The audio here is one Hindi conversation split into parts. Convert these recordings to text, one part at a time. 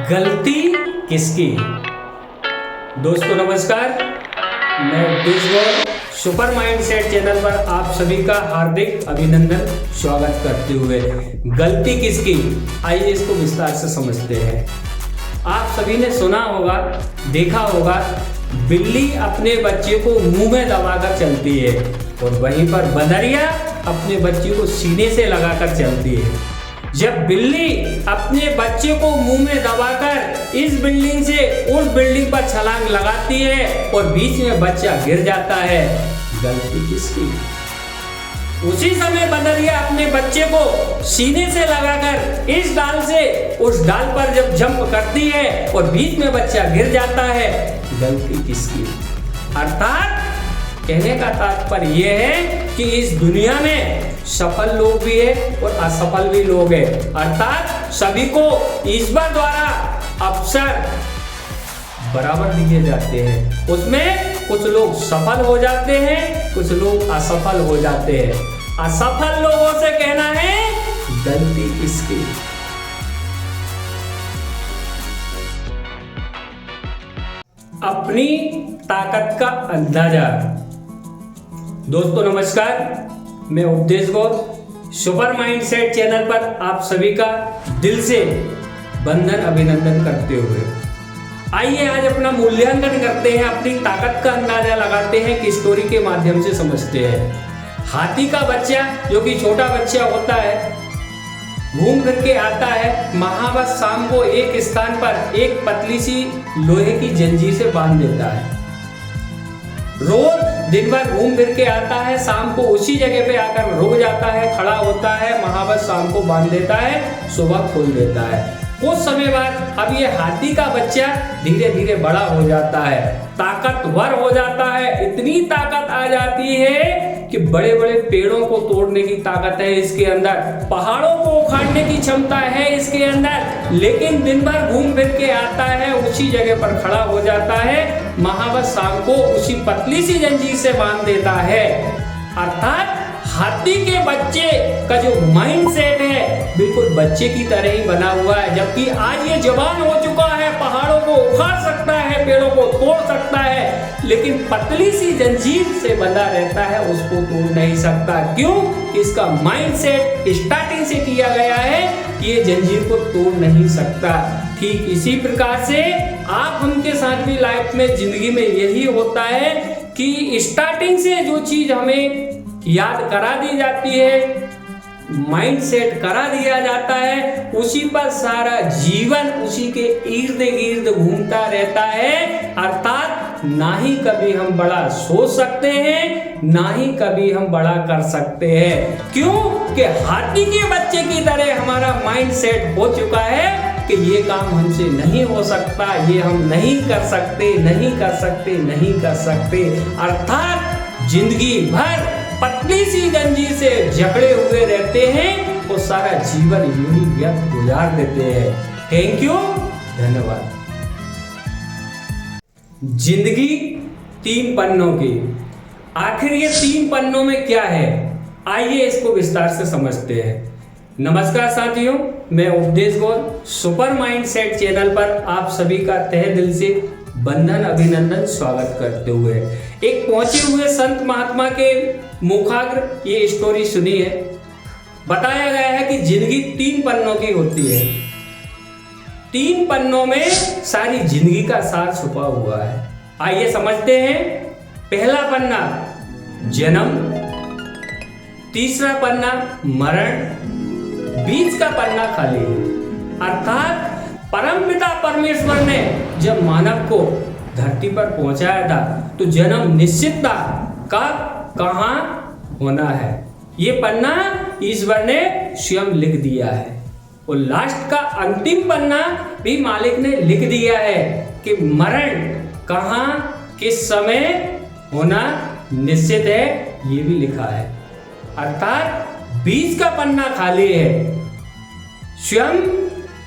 गलती किसकी? दोस्तों नमस्कार, मैं उपदेश सुपर माइंडसेट चैनल पर आप सभी का हार्दिक अभिनंदन स्वागत करते हुए गलती किसकी, आइए इसको विस्तार से समझते हैं। आप सभी ने सुना होगा, देखा होगा, बिल्ली अपने बच्चे को मुंह में दबाकर चलती है और वहीं पर बंदरिया अपने बच्चे को सीने से लगाकर चलती है। जब बिल्ली अपने बच्चे को मुंह में दबाकर इस बिल्डिंग से उस बिल्डिंग पर छलांग लगाती है और बीच में बच्चा गिर जाता है, गलती किसकी? उसी समय बंदरिया अपने बच्चे को सीने से लगाकर इस डाल से उस डाल पर जब जंप करती है और बीच में बच्चा गिर जाता है, गलती किसकी? अर्थात कहने का तात्पर्य यह है कि इस दुनिया में सफल लोग भी है और असफल भी लोग हैं। अर्थात सभी को ईश्वर द्वारा अवसर बराबर दिए जाते हैं। उसमें कुछ लोग सफल हो जाते हैं, कुछ लोग असफल हो जाते हैं। असफल लोगों से कहना है गलती किसकी? अपनी ताकत का अंदाजा। दोस्तों नमस्कार, मैं उपदेश गौर सुपर माइंडसेट चैनल पर आप सभी का दिल से वंदन अभिनंदन करते हुए आइए आज अपना मूल्यांकन करते हैं, अपनी ताकत का अंदाजा लगाते हैं कि स्टोरी के माध्यम से समझते हैं। हाथी का बच्चा जो कि छोटा बच्चा होता है, घूम फिर के आता है, महावत शाम को एक स्थान पर एक पतली सी लोहे की जंजीर से बांध देता है। रोज दिन भर घूम फिर के आता है, शाम को उसी जगह पे आकर रुक जाता है, खड़ा होता है, महावत शाम को बांध देता है, सुबह खोल देता है। कुछ समय बाद अब ये हाथी का बच्चा धीरे धीरे बड़ा हो जाता है, ताकतवर हो जाता है। इतनी ताकत आ जाती है कि बड़े बड़े पेड़ों को तोड़ने की ताकत है इसके अंदर, पहाड़ों को उखाड़ने की क्षमता है इसके अंदर। लेकिन दिन भर घूम फिर के आता है, उसी जगह पर खड़ा हो जाता है, महावत शाम को उसी पतली सी जंजीर से बांध देता है। अर्थात हाथी के बच्चे का जो माइंडसेट है बिल्कुल बच्चे की तरह ही बना हुआ है। जबकि आज ये जवान हो चुका है, पहाड़ों को उखाड़ सकता है, पेड़ों को तोड़ सकता है, लेकिन पतली सी जंजीर से बंधा रहता है, उसको तोड़ नहीं सकता। क्यों? इसका माइंडसेट स्टार्टिंग से किया गया है कि ये जंजीर को तोड़ नहीं सकता। ठीक इसी प्रकार से आप हमके साथ भी लाइफ में, जिंदगी में यही होता है कि स्टार्टिंग से जो चीज हमें याद करा दी जाती है, माइंडसेट करा दिया जाता है, उसी पर सारा जीवन उसी के इर्द गिर्द घूमता रहता है। अर्थात ना ही कभी हम बड़ा सोच सकते हैं, ना ही कभी हम बड़ा कर सकते हैं। क्यों? कि हाथी के बच्चे की तरह हमारा माइंडसेट हो चुका है कि ये काम हमसे नहीं हो सकता, ये हम नहीं कर सकते, नहीं कर सकते, नहीं कर सकते। अर्थात जिंदगी भर पतली सी जंजीर से जकड़े हुए रहते हैं और सारा जीवन यूं ही व्यर्थ गुजार देते हैं। थैंक यू, धन्यवाद। जिंदगी 3 पन्नों की, आखिर ये 3 पन्नों में क्या है, आइए इसको विस्तार से समझते हैं। नमस्कार साथियों, मैं उपदेश गौर सुपर माइंडसेट चैनल पर आप सभी का तहे दिल से वंदन अभिनंदन स्वागत करते हुए एक पहुंचे हुए संत महात्मा के मुखाग्र ये स्टोरी सुनी है। बताया गया है कि जिंदगी 3 पन्नों की होती है। 3 पन्नों में सारी जिंदगी का सार छुपा हुआ है। आइए समझते हैं। पहला पन्ना जन्म, तीसरा पन्ना मरण, बीच का पन्ना खाली है। अर्थात परमपिता परमेश्वर ने जब मानव को धरती पर पहुंचाया था तो जन्म निश्चित था, कब कहाँ होना है, ये पन्ना ईश्वर ने स्वयं लिख दिया है। और लास्ट का अंतिम पन्ना भी मालिक ने लिख दिया है कि मरण कहाँ किस समय होना निश्चित है, ये भी लिखा है। अर्थात बीच का पन्ना खाली है। स्वयं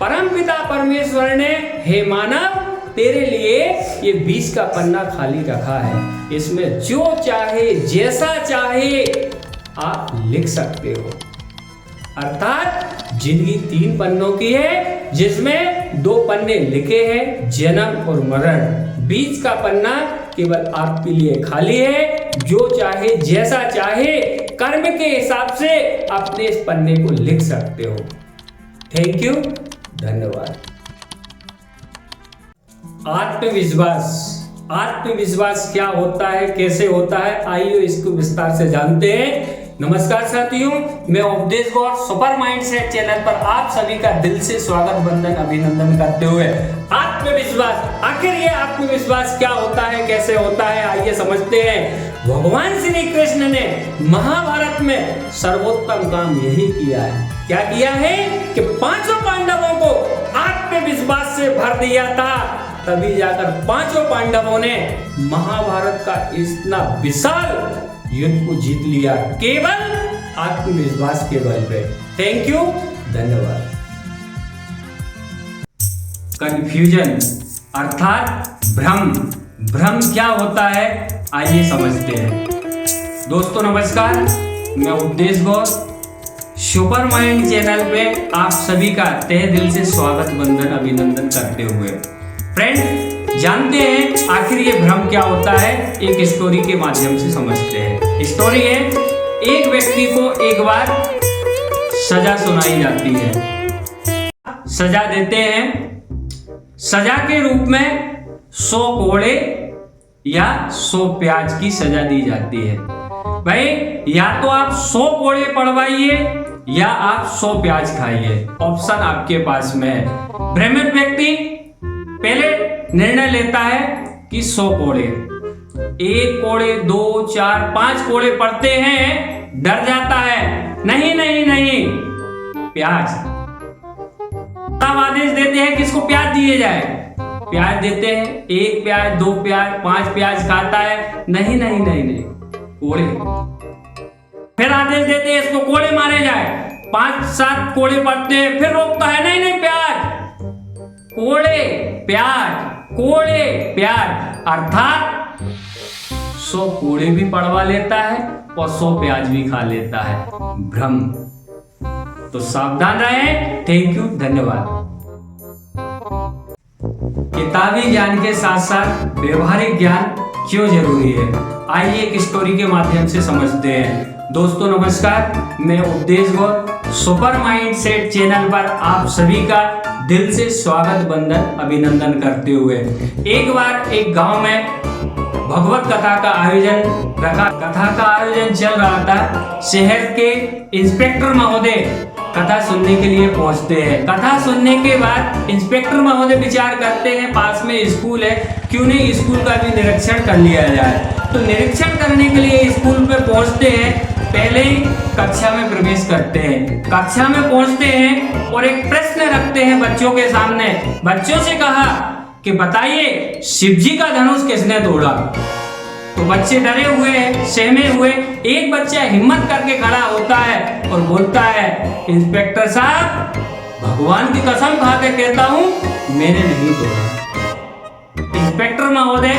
परमपिता परमेश्वर ने हे मानव तेरे लिए ये 20 का पन्ना खाली रखा है, इसमें जो चाहे जैसा चाहे आप लिख सकते हो। अर्थात जिंदगी 3 पन्नों की है, जिसमें 2 पन्ने लिखे हैं, जन्म और मरण। बीच का पन्ना केवल आपके लिए खाली है। जो चाहे जैसा चाहे कर्म के हिसाब से अपने इस पन्ने को लिख सकते हो। थैंक यू, धन्यवाद। आत्मविश्वास क्या होता है, कैसे होता है, आइए इसको विस्तार से जानते हैं। नमस्कार साथियों, मैं उपदेश गौर सुपर माइंडसेट चैनल पर आप सभी का दिल से स्वागत, वंदन, अभिनंदन करते हुए आत्मविश्वास, आखिर ये आत्मविश्वास क्या होता है, कैसे होता है, आइए समझते हैं। भगवान श्री कृष्ण ने महाभारत में सर्वोत्तम काम यही किया है। क्या किया है कि 5 पांडवों को आत्मविश्वास से भर दिया था, तभी जाकर 5 पांडवों ने महाभारत का इतना विशाल युद्ध को जीत लिया, केवल आत्मविश्वास के बल पे। थैंक यू, धन्यवाद। कंफ्यूजन अर्थात भ्रम क्या होता है, आइए समझते हैं। दोस्तों नमस्कार, मैं उपदेश गौर सुपर माइंड चैनल पे आप सभी का तहे दिल से स्वागत, वंदन, अभिनंदन करते हुए फ्रेंड जानते हैं आखिर ये भ्रम क्या होता है। एक स्टोरी के माध्यम से समझते हैं। स्टोरी है, एक व्यक्ति को एक बार सजा सुनाई जाती है। सजा देते हैं, सजा के रूप में 100 कोड़े या 100 प्याज की सजा दी जाती है। भाई या तो आप 100 कोड़े पड़वाइए या आप 100 प्याज खाइए, ऑप्शन आपके पास में है। भ्रमित व्यक्ति पहले निर्णय लेता है कि 100 कोड़े, 1 कोड़े, 2, 4, 5 कोड़े पड़ते हैं, डर जाता है, नहीं नहीं नहीं प्याज। तब आदेश देते हैं किसको प्याज दिए जाए, प्याज देते हैं। 1 प्याज, 2 प्याज, 5 प्याज खाता है, नहीं नहीं नहीं नहीं कोड़े। फिर आदेश देते हैं इसको कोड़े मारे जाए, 5-7 कोड़े पड़ते हैं, फिर रोकता है, नहीं नहीं प्याज, कोड़े प्याज, कोड़े प्याज, अर्थात 100 कोड़े भी पड़वा लेता है और 100 प्याज भी खा लेता है। भ्रम। तो सावधान रहें। थैंक यू, धन्यवाद। किताबी ज्ञान के साथ साथ व्यवहारिक ज्ञान क्यों जरूरी है, आइए एक स्टोरी के माध्यम से समझते हैं। दोस्तों नमस्कार, मैं उपदेश गौर सुपर माइंडसेट चैनल पर आप सभी का दिल से स्वागत, वंदन, अभिनंदन करते हुए एक बार एक गांव में भगवत कथा का आयोजन चल रहा था। शहर के इंस्पेक्टर महोदय कथा सुनने के लिए पहुंचते हैं। कथा सुनने के बाद इंस्पेक्टर महोदय विचार करते हैं पास में स्कूल है, क्यों नहीं स्कूल का भी निरीक्षण कर लिया जाए। तो निरीक्षण करने के लिए स्कूल पे पहुंचते हैं। पहले ही कक्षा में प्रवेश करते हैं। कक्षा में पहुंचते हैं और एक प्रश्न रखते हैं बच्चों के सामने। बच्चों से कहा कि बताइए शिवजी का धनुष किसने तोड़ा। तो बच्चे डरे हुए हैं, सहमे हुए। एक बच्चा हिम्मत करके खड़ा होता है और बोलता है, इंस्पेक्टर साहब भगवान की कसम खा के कहता हूं मैंने नहीं तोड़ा। इंस्पेक्टर महोदय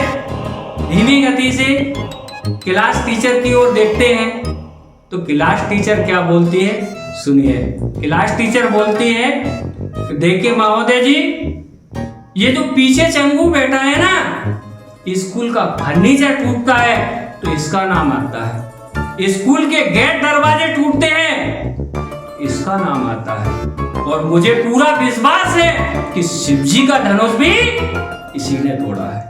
धीमी गति से क्लास टीचर की ओर देखते हैं। तो क्लास टीचर क्या बोलती है, सुनिए। क्लास टीचर बोलती है, देखिए महोदय जी, ये जो पीछे चंगू बैठा है ना, स्कूल का फर्नीचर टूटता है तो इसका नाम आता है। स्कूल के गेट दरवाजे टूटते हैं, इसका नाम आता है। और मुझे पूरा विश्वास है कि शिवजी का धनुष भी इसी ने तोड़ा है।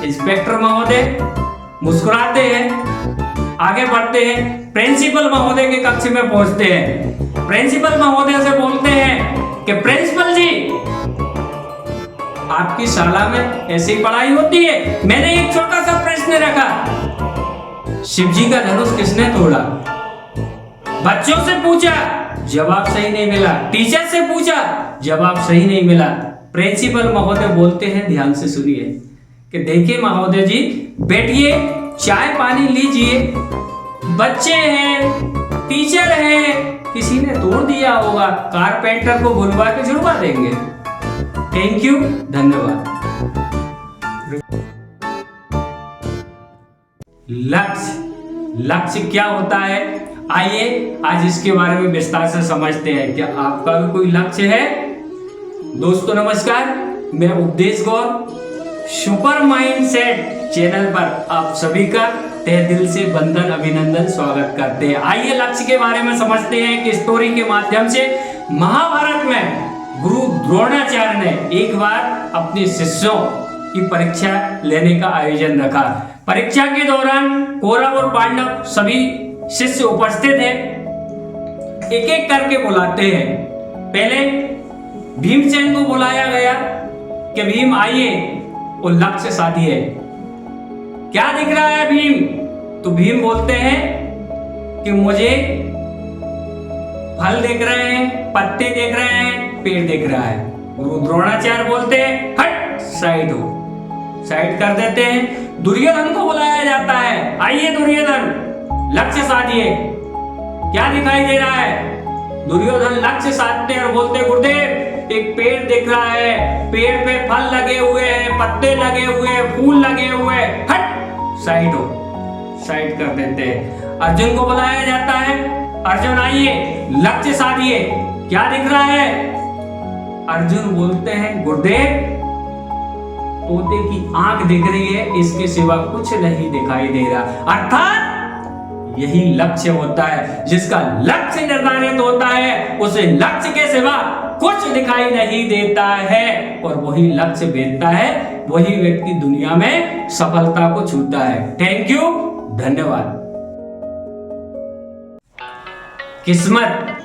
इंस्पेक्टर महोदय मुस्कुराते हैं, आगे बढ़ते हैं। प्रिंसिपल महोदय के कक्ष में पहुंचते हैं। प्रिंसिपल महोदय से बोलते हैं कि प्रिंसिपल जी आपकी शाला में ऐसी पढ़ाई होती है, मैंने एक छोटा सा प्रश्न रखा, शिवजी का धनुष किसने तोड़ा। बच्चों से पूछा, जवाब सही नहीं मिला। टीचर से पूछा, जवाब सही नहीं मिला। प्रिंसिपल महोदय बोलते हैं, ध्यान से सुनिए, कि देखिए महोदय जी बैठिए, चाय पानी लीजिए, बच्चे हैं, टीचर हैं, किसी ने तोड़ दिया होगा, कारपेंटर को बुलवा के जुड़वा देंगे। थैंक यू, धन्यवाद। लक्ष्य क्या होता है, आइए आज इसके बारे में विस्तार से समझते हैं। क्या आपका भी कोई लक्ष्य है? दोस्तों नमस्कार, मैं उपदेश गौर सुपर माइंड सेट चैनल पर आप सभी का तहे दिल से बंधन अभिनंदन स्वागत करते हैं। आइए लक्ष्य के बारे में समझते हैं कि स्टोरी के माध्यम से महाभारत में गुरु द्रोणाचार्य ने एक बार अपने शिष्यों की परीक्षा लेने का आयोजन रखा। परीक्षा के दौरान कौरव और पांडव सभी शिष्य उपस्थित हैं। एक एक करके बुलाते हैं। पहले भीमसेन को बुलाया गया कि भीम आइए और लक्ष्य साधिए। क्या दिख रहा है भीम? तो भीम बोलते हैं कि मुझे फल दिख रहे हैं, पत्ते दिख रहे हैं, पेड़ दिख रहा है। गुरु द्रोणाचार्य बोलते हैं हट, साइड हो, साइड कर देते हैं। दुर्योधन को बुलाया जाता है, आइए दुर्योधन लक्ष्य साधिए। क्या दिखाई दे रहा है? दुर्योधन लक्ष्य साधते और बोलते गुरुदेव एक पेड़ दिख रहा है, पेड़ पे फल लगे हुए हैं, पत्ते लगे हुए हैं, फूल लगे हुए हैं, हट, साइड हो, साइड कर देते हैं। अर्जुन को बुलाया जाता है, अर्जुन आइए लक्ष्य साधिए। क्या दिख रहा है? अर्जुन बोलते हैं गुरुदेव तोते की आंख दिख रही है, इसके सिवा कुछ नहीं दिखाई दे रहा। अर्थात यही लक्ष्य होता है। जिसका लक्ष्य निर्धारित होता है उसे लक्ष्य के सिवा कुछ दिखाई नहीं देता है और वही लक्ष्य भेदता है, वही व्यक्ति दुनिया में सफलता को छूता है। थैंक यू, धन्यवाद। किस्मत,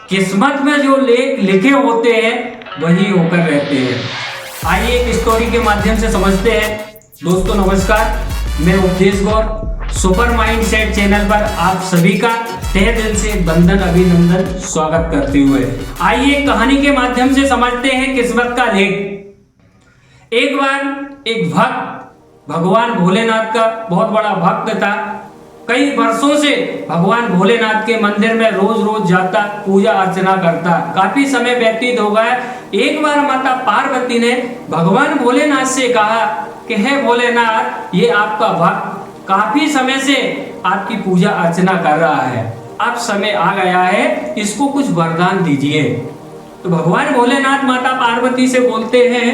किस्मत में जो लेख लिखे होते हैं वही होकर रहते हैं। आइए एक स्टोरी के माध्यम से समझते हैं। दोस्तों नमस्कार, मैं उपदेश गौर सुपर माइंड सेट चैनल पर आप सभी का तहे दिल से बंधन अभिनंदन स्वागत करते हुए आइए कहानी के माध्यम से समझते हैं किस्मत का लेख। एक बार एक भक्त भगवान भोलेनाथ का बहुत बड़ा भक्त था। कई वर्षों से भगवान भोलेनाथ के मंदिर में रोज रोज जाता, पूजा अर्चना करता। काफी समय व्यतीत हो गया। एक बार माता पार्वती ने भगवान भोलेनाथ से कहा कि हे भोलेनाथ, ये आपका भक्त काफी समय से आपकी पूजा अर्चना कर रहा है, अब समय आ गया है, इसको कुछ वरदान दीजिए। तो भगवान भोलेनाथ माता पार्वती से बोलते हैं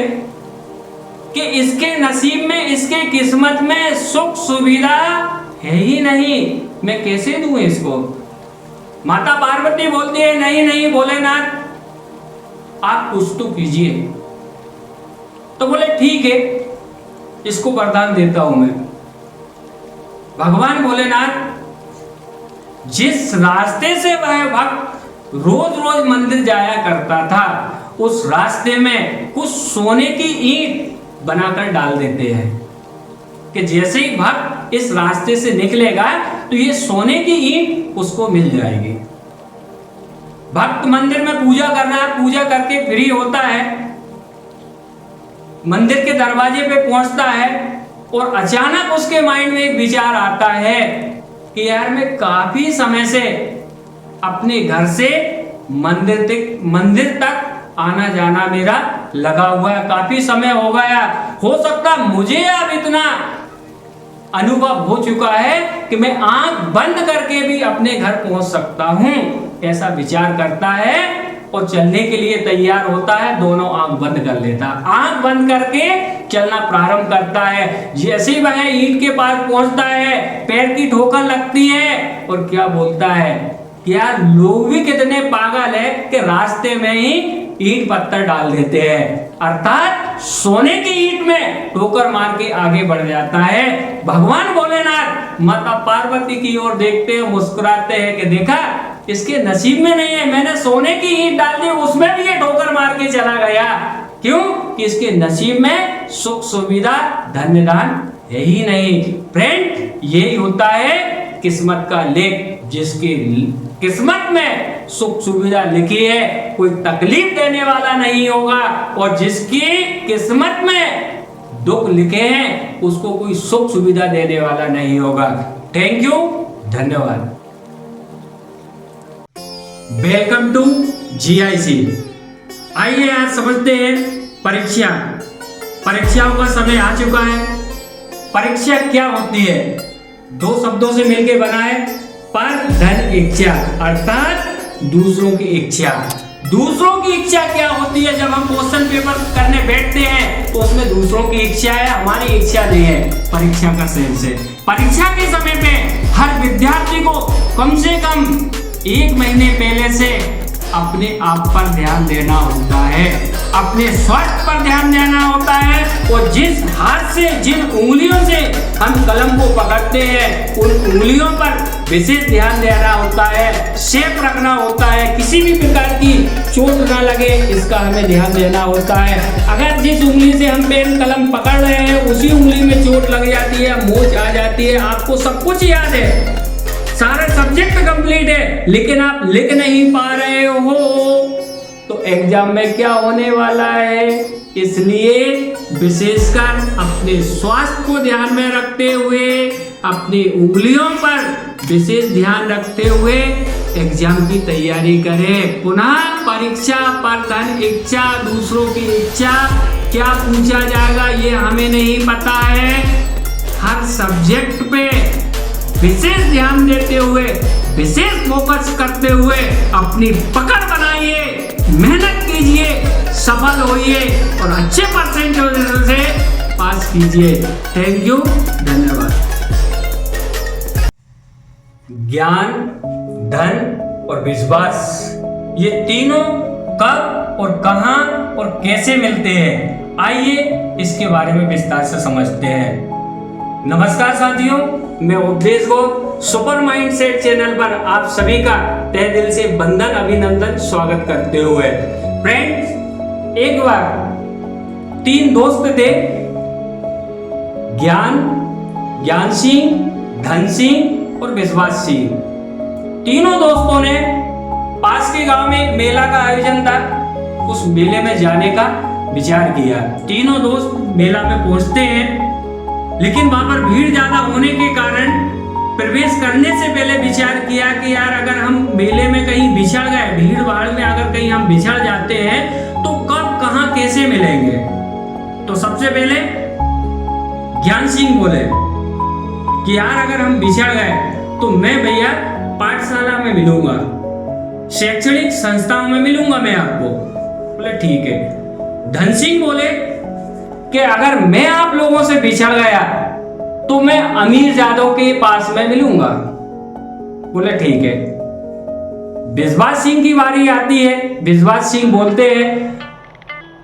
कि इसके नसीब में, इसके किस्मत में सुख सुविधा है ही नहीं, मैं कैसे दूं इसको? माता पार्वती बोलती है नहीं नहीं भोलेनाथ, आप कुछ तो कीजिए। तो बोले ठीक है, इसको वरदान देता हूं मैं। भगवान भोलेनाथ जिस रास्ते से वह भक्त रोज रोज मंदिर जाया करता था, उस रास्ते में कुछ सोने की ईंट बनाकर डाल देते हैं कि जैसे ही भक्त इस रास्ते से निकलेगा तो ये सोने की ईंट उसको मिल जाएगी। भक्त मंदिर में पूजा कर रहा है, पूजा करके फ्री होता है, मंदिर के दरवाजे पे पहुंचता है और अचानक उसके माइंड में एक विचार आता है कि यार मैं काफी समय से अपने घर से मंदिर तक आना जाना मेरा लगा हुआ है, काफी समय हो गया, हो सकता मुझे अब इतना अनुभव हो चुका है कि मैं आंख बंद करके भी अपने घर पहुंच सकता हूं। ऐसा विचार करता है और चलने के लिए तैयार होता है, दोनों आंख बंद कर लेता है। आंख बंद करके चलना प्रारंभ करता है। जैसे ही वह ईंट के पास पहुंचता है, पैर की ठोकर लगती है और क्या बोलता है, क्या लोग भी कितने पागल है कि रास्ते में ही ईंट पत्थर डाल देते हैं। अर्थात सोने की ईंट में ठोकर मार के आगे बढ़ जाता है। भगवान भोलेनाथ माता पार्वती की ओर देखते हैं, मुस्कुराते हैं कि देखा इसके नसीब में नहीं है, मैंने सोने की ईंट डाल दी, उसमें भी ये ठोकर मार के चला गया। क्यों? कि इसके नसीब में सुख सुविधा धन्य दान है ही नहीं। फ्रेंड, यही होता है किस्मत का लेख। जिसकी किस्मत में सुख सुविधा लिखी है, कोई तकलीफ देने वाला नहीं होगा, और जिसकी किस्मत में दुख लिखे हैं उसको कोई सुख सुविधा देने वाला नहीं होगा। थैंक यू, धन्यवाद। Welcome to GIC। आइए आज समझते हैं परीक्षा। परीक्षाओं का समय आ चुका है। परीक्षा क्या होती है? दो शब्दों से मिलकर बना है, पर धन इच्छा, अर्थात दूसरों की इच्छा। दूसरों की इच्छा क्या होती है। जब हम क्वेश्चन पेपर करने बैठते हैं तो उसमें दूसरों की इच्छा है, हमारी इच्छा नहीं है। परीक्षा का सेंस है। परीक्षा के समय पे हर विद्यार्थी को कम से कम 1 महीने पहले से अपने आप पर ध्यान देना होता है, अपने स्वास्थ्य पर ध्यान देना होता है। और जिस हाथ से, जिन उंगलियों से हम कलम को पकड़ते हैं, उन उंगलियों पर विशेष ध्यान देना होता है, सेफ रखना होता है, किसी भी प्रकार की चोट ना लगे, इसका हमें ध्यान देना होता है। अगर जिस उंगली से हम पेन कलम पकड़ रहे हैं उसी उंगली में चोट लग जाती है, मोच आ जाती है, आपको सब कुछ याद है, सारा सब्जेक्ट कंप्लीट है, लेकिन आप लिख नहीं पा रहे हो, तो एग्जाम में क्या होने वाला है। इसलिए विशेषकर अपने स्वास्थ्य को ध्यान में रखते हुए, अपनी उंगलियों पर विशेष ध्यान रखते हुए एग्जाम की तैयारी करें। पुनः परीक्षा पर धन इच्छा, दूसरों की इच्छा, क्या पूछा जाएगा ये हमें नहीं पता है। हर सब्जेक्ट पे विशेष ध्यान देते हुए, विशेष फोकस करते हुए अपनी पकड़ बनाइए, मेहनत कीजिए, सफल होइए और अच्छे परसेंटेज से पास कीजिए। थैंक यू, धन्यवाद। ज्ञान, धन और विश्वास, ये तीनों कब और कहां और कैसे मिलते हैं, आइए इसके बारे में विस्तार से समझते हैं। नमस्कार साथियों, मैं उपदेश गौर सुपर माइंडसेट चैनल पर आप सभी का तहे दिल से वंदन अभिनंदन स्वागत करते हुए। फ्रेंड्स, एक बार 3 दोस्त थे, ज्ञान सिंह, धन सिंह और विश्वास सिंह। तीनों दोस्तों ने पास के गांव में एक मेला का आयोजन था, उस मेले में जाने का विचार किया। तीनों दोस्त मेला में पहुंचते हैं, लेकिन वहां पर भीड़ ज्यादा होने के कारण प्रवेश करने से पहले विचार किया कि यार अगर हम मेले में कहीं बिछड़ गए, भीड़ भाड़ में अगर कहीं हम बिछड़ जाते हैं तो कब कहां कैसे मिलेंगे। तो सबसे पहले ज्ञान सिंह बोले कि यार अगर हम बिछड़ गए तो मैं भैया पाठशाला में मिलूंगा, शैक्षणिक संस्थाओं में मिलूंगा मैं आपको। बोले ठीक है। धन सिंह बोले कि अगर मैं आप लोगों से बिछड़ गया तो मैं अमीर जादव के पास में मिलूंगा। बोले ठीक है। विश्वास सिंह की बारी आती है। विश्वास सिंह बोलते हैं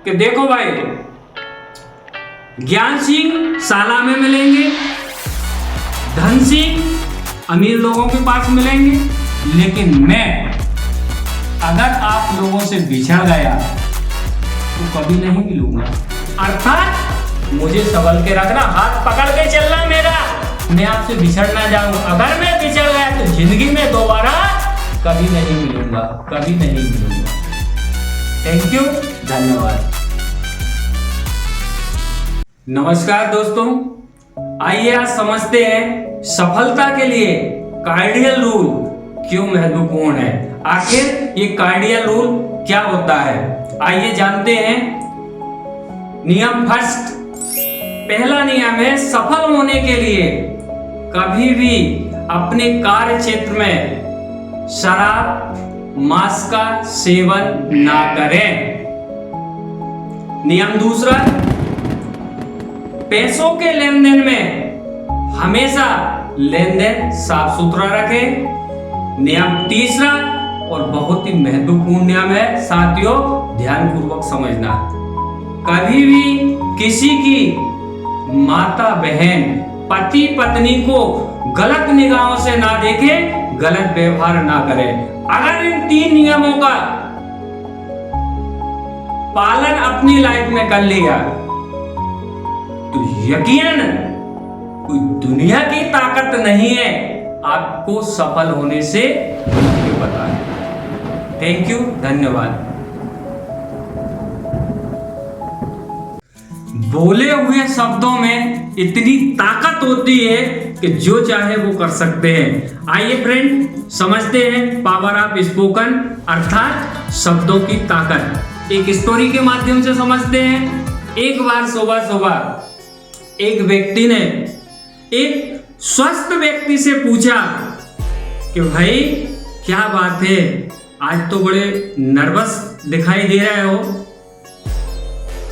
कि देखो भाई, ज्ञान सिंह शाला में मिलेंगे, धन सिंह अमीर लोगों के पास मिलेंगे, लेकिन मैं अगर आप लोगों से बिछड़ गया तो कभी नहीं मिलूंगा। अर्थात मुझे संभल के रखना, हाथ पकड़ के चलना मेरा, मैं आपसे बिछड़ ना जाऊं। अगर मैं बिछड़ गया तो जिंदगी में दोबारा कभी नहीं मिलूंगा, कभी नहीं मिलूंगा। थैंक यू, धन्यवाद। नमस्कार दोस्तों, आइए आज समझते हैं सफलता के लिए कार्डियल रूल क्यों महत्वपूर्ण है। आखिर ये कार्डियल रूल क्या होता है, आइए जानते हैं। नियम फर्स्ट, पहला नियम है सफल होने के लिए कभी भी अपने कार्य क्षेत्र में शराब, मांस का सेवन ना करें। नियम दूसरा, पैसों के लेन देन में हमेशा लेन देन साफ सुथरा रखें। नियम तीसरा और बहुत ही महत्वपूर्ण नियम है साथियों, ध्यानपूर्वक समझना, कभी भी किसी की माता बहन, पति पत्नी को गलत निगाहों से ना देखें, गलत व्यवहार ना करें। अगर इन 3 नियमों का पालन अपनी लाइफ में कर लिया तो यकीनन कोई दुनिया की ताकत नहीं है आपको सफल होने से पता है। थैंक यू, धन्यवाद। बोले हुए शब्दों में इतनी ताकत होती है कि जो चाहे वो कर सकते हैं। आइए फ्रेंड समझते हैं पावर ऑफ स्पोकन अर्थात शब्दों की ताकत। एक स्टोरी के माध्यम से समझते हैं। एक बार सुबह सुबह एक व्यक्ति ने एक स्वस्थ व्यक्ति से पूछा कि भाई क्या बात है, आज तो बड़े नर्वस दिखाई दे रहे हो।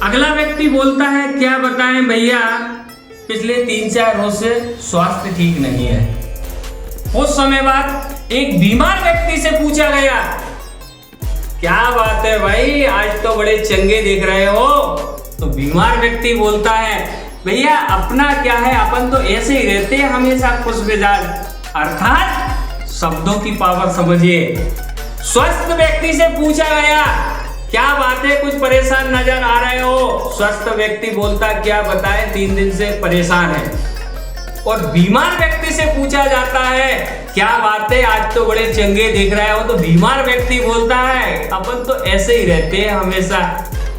अगला व्यक्ति बोलता है, क्या बताएं भैया, पिछले 3-4 रोज से स्वास्थ्य ठीक नहीं है। कुछ समय बाद एक बीमार व्यक्ति से पूछा गया, क्या बात है भाई, आज तो बड़े चंगे दिख रहे हो। तो बीमार व्यक्ति बोलता है, भैया अपना क्या है, अपन तो ऐसे ही रहते हैं हमेशा खुश मिजाज। अर्थात शब्दों की पावर समझिए। स्वस्थ व्यक्ति से पूछा गया, क्या बात है, कुछ परेशान नजर आ रहे हो। स्वस्थ व्यक्ति बोलता, क्या बताएं, 3 दिन से परेशान है। और बीमार व्यक्ति से पूछा जाता है, क्या बात है, आज तो बड़े चंगे दिख रहे हो। तो बीमार व्यक्ति बोलता है, अपन तो ऐसे ही रहते हैं हमेशा,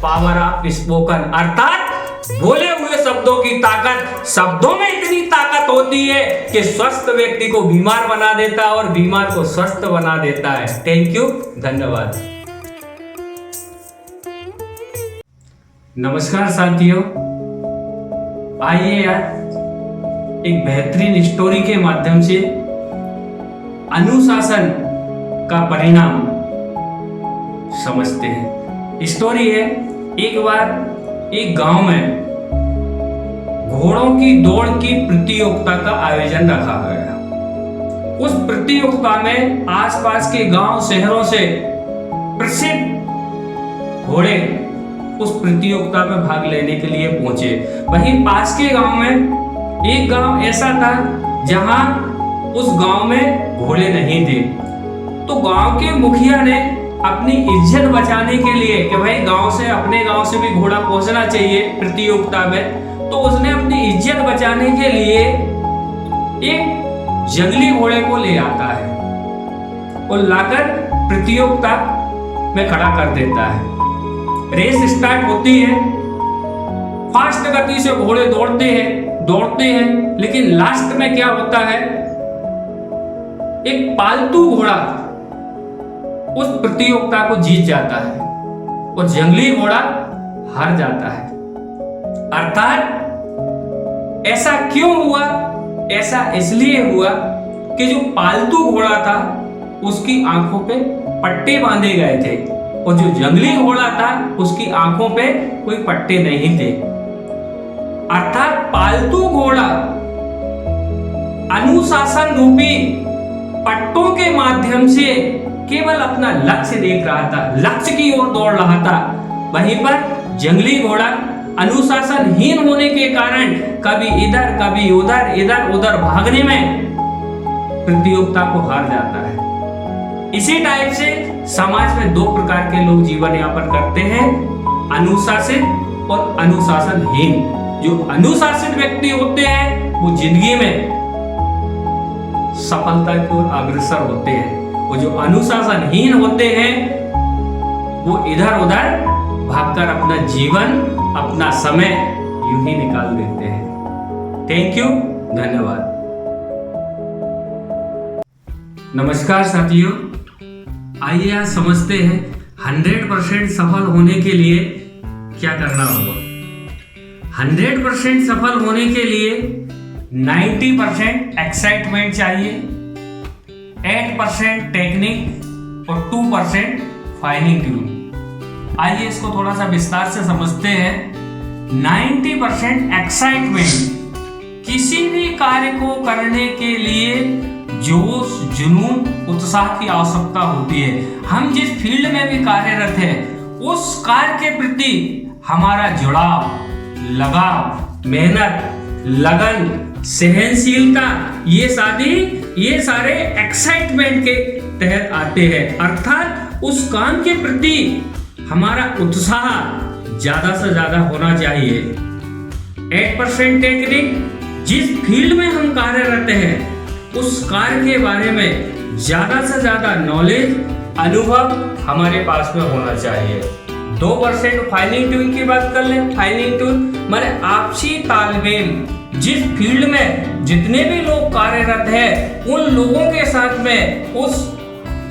पावर ऑफ स्पोकन। अर्थात बोले हुए शब्दों की ताकत, शब्दों में इतनी ताकत होती है कि स्वस्थ व्यक्ति को बीमार बना देता है और बीमार को स्वस्थ बना देता है। थैंक यू, धन्यवाद। नमस्कार साथियों, आइए आज एक बेहतरीन स्टोरी के माध्यम से अनुशासन का परिणाम समझते हैं। स्टोरी है, एक बार एक गांव में घोड़ों की दौड़ की प्रतियोगिता का आयोजन रखा गया। उस प्रतियोगिता में आसपास के गांव शहरों से प्रसिद्ध घोड़े उस प्रतियोगिता में भाग लेने के लिए पहुंचे। वहीं पास के गांव में एक गांव ऐसा था जहां उस गांव में घोड़े नहीं थे। तो गांव के मुखिया ने अपनी इज्जत बचाने के लिए कि भाई गांव से, अपने गांव से भी घोड़ा पहुंचना चाहिए प्रतियोगिता में, तो उसने अपनी इज्जत बचाने के लिए एक जंगली घोड़े को ले आता है और लाकर प्रतियोगिता में खड़ा कर देता है। रेस स्टार्ट होती है, फास्ट गति से घोड़े दौड़ते हैं, लेकिन लास्ट में क्या होता है, एक पालतू घोड़ा उस प्रतियोगिता को जीत जाता है और जंगली घोड़ा हार जाता है। अर्थात ऐसा क्यों हुआ? ऐसा इसलिए हुआ कि जो पालतू घोड़ा था उसकी आंखों पे पट्टे बांधे गए थे और जो जंगली घोड़ा था उसकी आंखों पे कोई पट्टे नहीं थे। अर्थात पालतू घोड़ा अनुशासन रूपी पट्टों के माध्यम से केवल अपना लक्ष्य देख रहा था, लक्ष्य की ओर दौड़ रहा था। वहीं पर जंगली घोड़ा अनुशासनहीन होने के कारण कभी इधर कभी उधर, इधर उधर भागने में प्रतियोगिता को हार जाता है। इसी टाइप से समाज में 2 प्रकार के लोग जीवन यापन करते हैं, अनुशासित और अनुशासनहीन। जो अनुशासित व्यक्ति होते हैं वो जिंदगी में सफलता की ओर अग्रसर होते हैं, वो जो अनुशासनहीन होते हैं वो इधर उधर भागकर अपना जीवन, अपना समय यूं ही निकाल देते हैं। थैंक यू, धन्यवाद। नमस्कार साथियों, आइए आज समझते हैं 100% सफल होने के लिए क्या करना होगा। 100% सफल होने के लिए 90% एक्साइटमेंट चाहिए, 8% टेक्निक और 2% फाइनिंग ट्यून। आइए इसको थोड़ा सा विस्तार से समझते हैं। 90% एक्साइटमेंट, किसी भी कार्य को करने के लिए जोश, जुनून, उत्साह की आवश्यकता होती है। हम जिस फील्ड में भी कार्यरत हैं उस कार्य के प्रति हमारा जुड़ाव, लगाव, मेहनत, लगन, सहनशीलता, ये सारे एक्साइटमेंट के तहत आते हैं। अर्थात उस काम के प्रति हमारा उत्साह ज्यादा से ज्यादा होना चाहिए। 8% टेक्निक, जिस फील्ड में हम कार्यरत हैं उस कार्य के बारे में ज्यादा से ज्यादा नॉलेज, अनुभव हमारे पास में होना चाहिए। 2% फाइनिंग ट्यून की बात कर लें। फाइनिंग ट्यून माने आपसी तालमेल, जिस फील्ड में जितने भी लोग कार्यरत हैं उन लोगों के साथ में, उस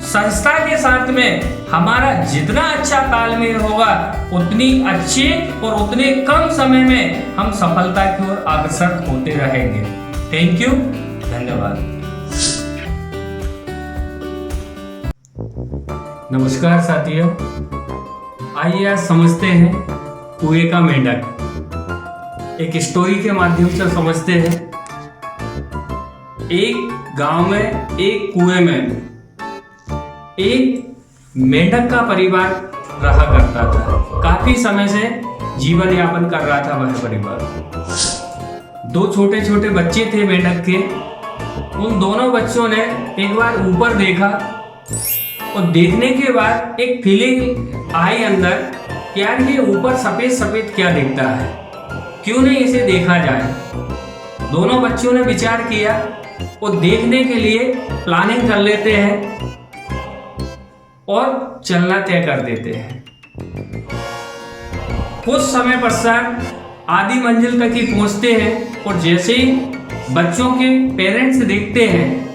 संस्था के साथ में हमारा जितना अच्छा तालमेल होगा उतनी अच्छे और उतने कम समय में हम सफलता की ओर अग्रसर होते रहेंगे। थैंक यू, धन्यवाद। नमस्कार साथियों, आइए आज समझते हैं कुएं का मेंढक। एक स्टोरी के माध्यम से समझते हैं। एक गांव में एक कुएं में एक मेंढक का परिवार रहा करता था। काफी समय से जीवन यापन कर रहा था वह परिवार। दो छोटे छोटे बच्चे थे मेंढक के। उन दोनों बच्चों ने एक बार ऊपर देखा और देखने के बाद एक फीलिंग आई अंदर कि यार ये ऊपर सफेद सफेद क्या दिखता है, क्यों नहीं इसे देखा जाए। दोनों बच्चों ने विचार किया और देखने के लिए प्लानिंग कर लेते हैं और चलना तय कर देते हैं। कुछ समय पश्चात आधी मंजिल तक ही पहुंचते हैं और जैसे ही बच्चों के पेरेंट्स देखते हैं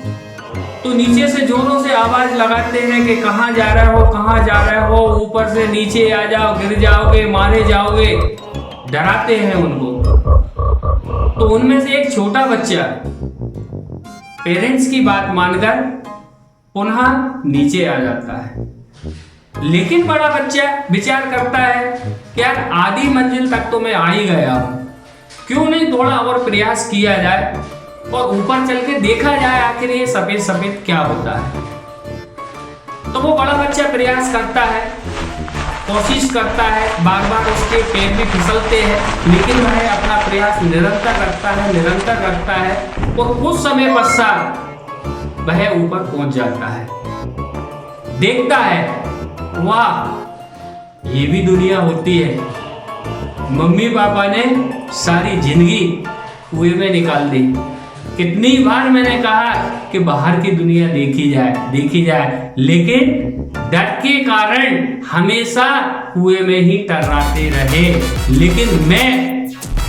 तो नीचे से जोरों से आवाज लगाते हैं कि कहाँ जा रहे हो, कहाँ जा रहे हो, ऊपर से नीचे आ जाओ, गिर जाओगे, मारे जाओगे। डराते हैं उनको। तो उनमें से एक छोटा बच्चा पेरेंट्स की बात मानकर पुनः नीचे आ जाता है। लेकिन बड़ा बच्चा विचार करता है कि यार आधी मंजिल तक तो मैं आ ही गया हूं, क्यों नहीं थोड़ा और प्रयास किया जाए और ऊपर चल के देखा जाए आखिर ये सफेद सफेद क्या होता है। तो वो बड़ा बच्चा प्रयास करता है, कोशिश करता है, बार बार उसके पैर भी फिसलते हैं, लेकिन वह अपना प्रयास निरंतर रखता है और कुछ समय पश्चात वह ऊपर पहुंच जाता है। देखता है, वाह ये भी दुनिया होती है। मम्मी पापा ने सारी जिंदगी कुएं में निकाल दी। कितनी बार मैंने कहा कि बाहर की दुनिया देखी जाए, लेकिन डर के कारण हमेशा कुएं में ही टर्राते रहे। लेकिन मैं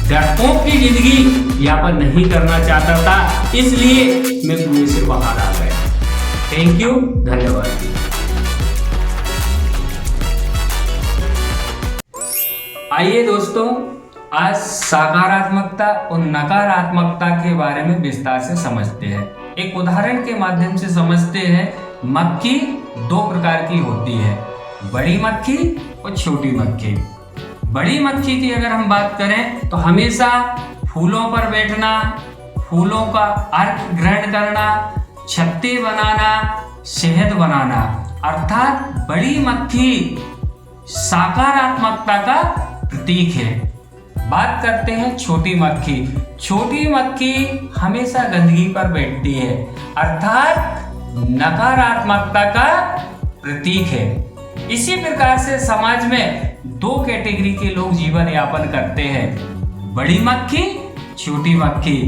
डरपोक की जिंदगी यापन नहीं करना चाहता था, इसलिए मैं कुएं से बाहर आ गया। थैंक यू, धन्यवाद। आइए दोस्तों, आज सकारात्मकता और नकारात्मकता के बारे में विस्तार से समझते हैं। एक उदाहरण के माध्यम से समझते हैं। मक्खी दो प्रकार की होती है, बड़ी मक्खी और छोटी मक्खी। बड़ी मक्खी की अगर हम बात करें तो हमेशा फूलों पर बैठना, फूलों का अर्क ग्रहण करना, छत्ते बनाना, शहद बनाना, अर्थात बड़ी मक्खी सकारात्मकता का प्रतीक है। बात करते हैं छोटी मक्खी। छोटी मक्खी हमेशा गंदगी पर बैठती है, अर्थात नकारात्मकता का प्रतीक है। इसी प्रकार से समाज में दो कैटेगरी के लोग जीवन यापन करते हैं, बड़ी मक्खी, छोटी मक्खी।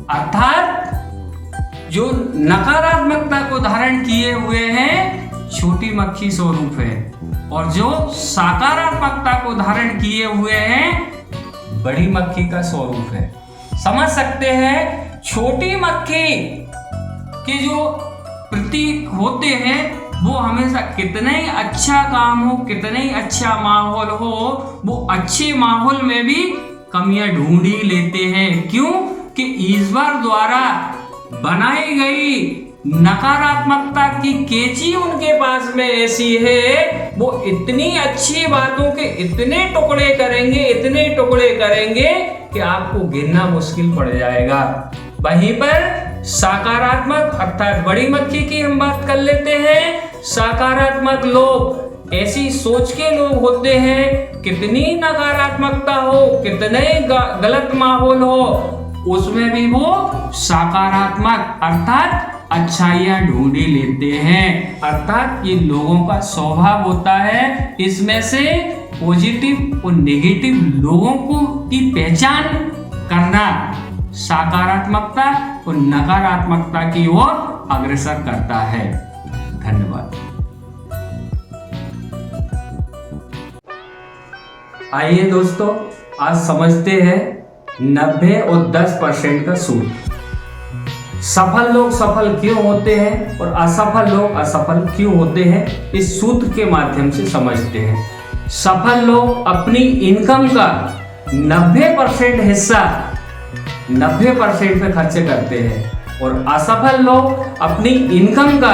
अर्थात जो नकारात्मकता को धारण किए हुए हैं छोटी मक्खी स्वरूप है, और जो सकारात्मकता को धारण किए हुए हैं बड़ी मक्खी का स्वरूप है। समझ सकते हैं छोटी मक्खी के जो प्रतीक होते हैं वो हमेशा कितना ही अच्छा काम हो, कितना ही अच्छा माहौल हो, वो अच्छे माहौल में भी कमियां ढूंढ ही लेते हैं। क्यों कि ईश्वर द्वारा बनाई गई नकारात्मकता की केची उनके पास में ऐसी है, वो इतनी अच्छी बातों के इतने टुकड़े करेंगे कि आपको गिनना मुश्किल पड़ जाएगा। वहीं पर सकारात्मक अर्थात बड़ी मक्खी की हम बात कर लेते हैं। सकारात्मक लोग ऐसी सोच के लोग होते हैं, कितनी नकारात्मकता हो, कितने गलत माहौल हो, उसमें भी वो सकारात्मक अर्थात अच्छाइयां ढूंढ लेते हैं। अर्थात ये लोगों का स्वभाव होता है, इसमें से पॉजिटिव और नेगेटिव लोगों को की पहचान करना सकारात्मकता और नकारात्मकता की ओर अग्रसर करता है। धन्यवाद। आइए दोस्तों, आज समझते हैं 90 और 10% का सूत्र। सफल लोग सफल क्यों होते हैं और असफल लोग असफल क्यों होते हैं, इस सूत्र के माध्यम से समझते हैं। सफल लोग अपनी इनकम का 90% हिस्सा 90% पे खर्च करते हैं और असफल लोग अपनी इनकम का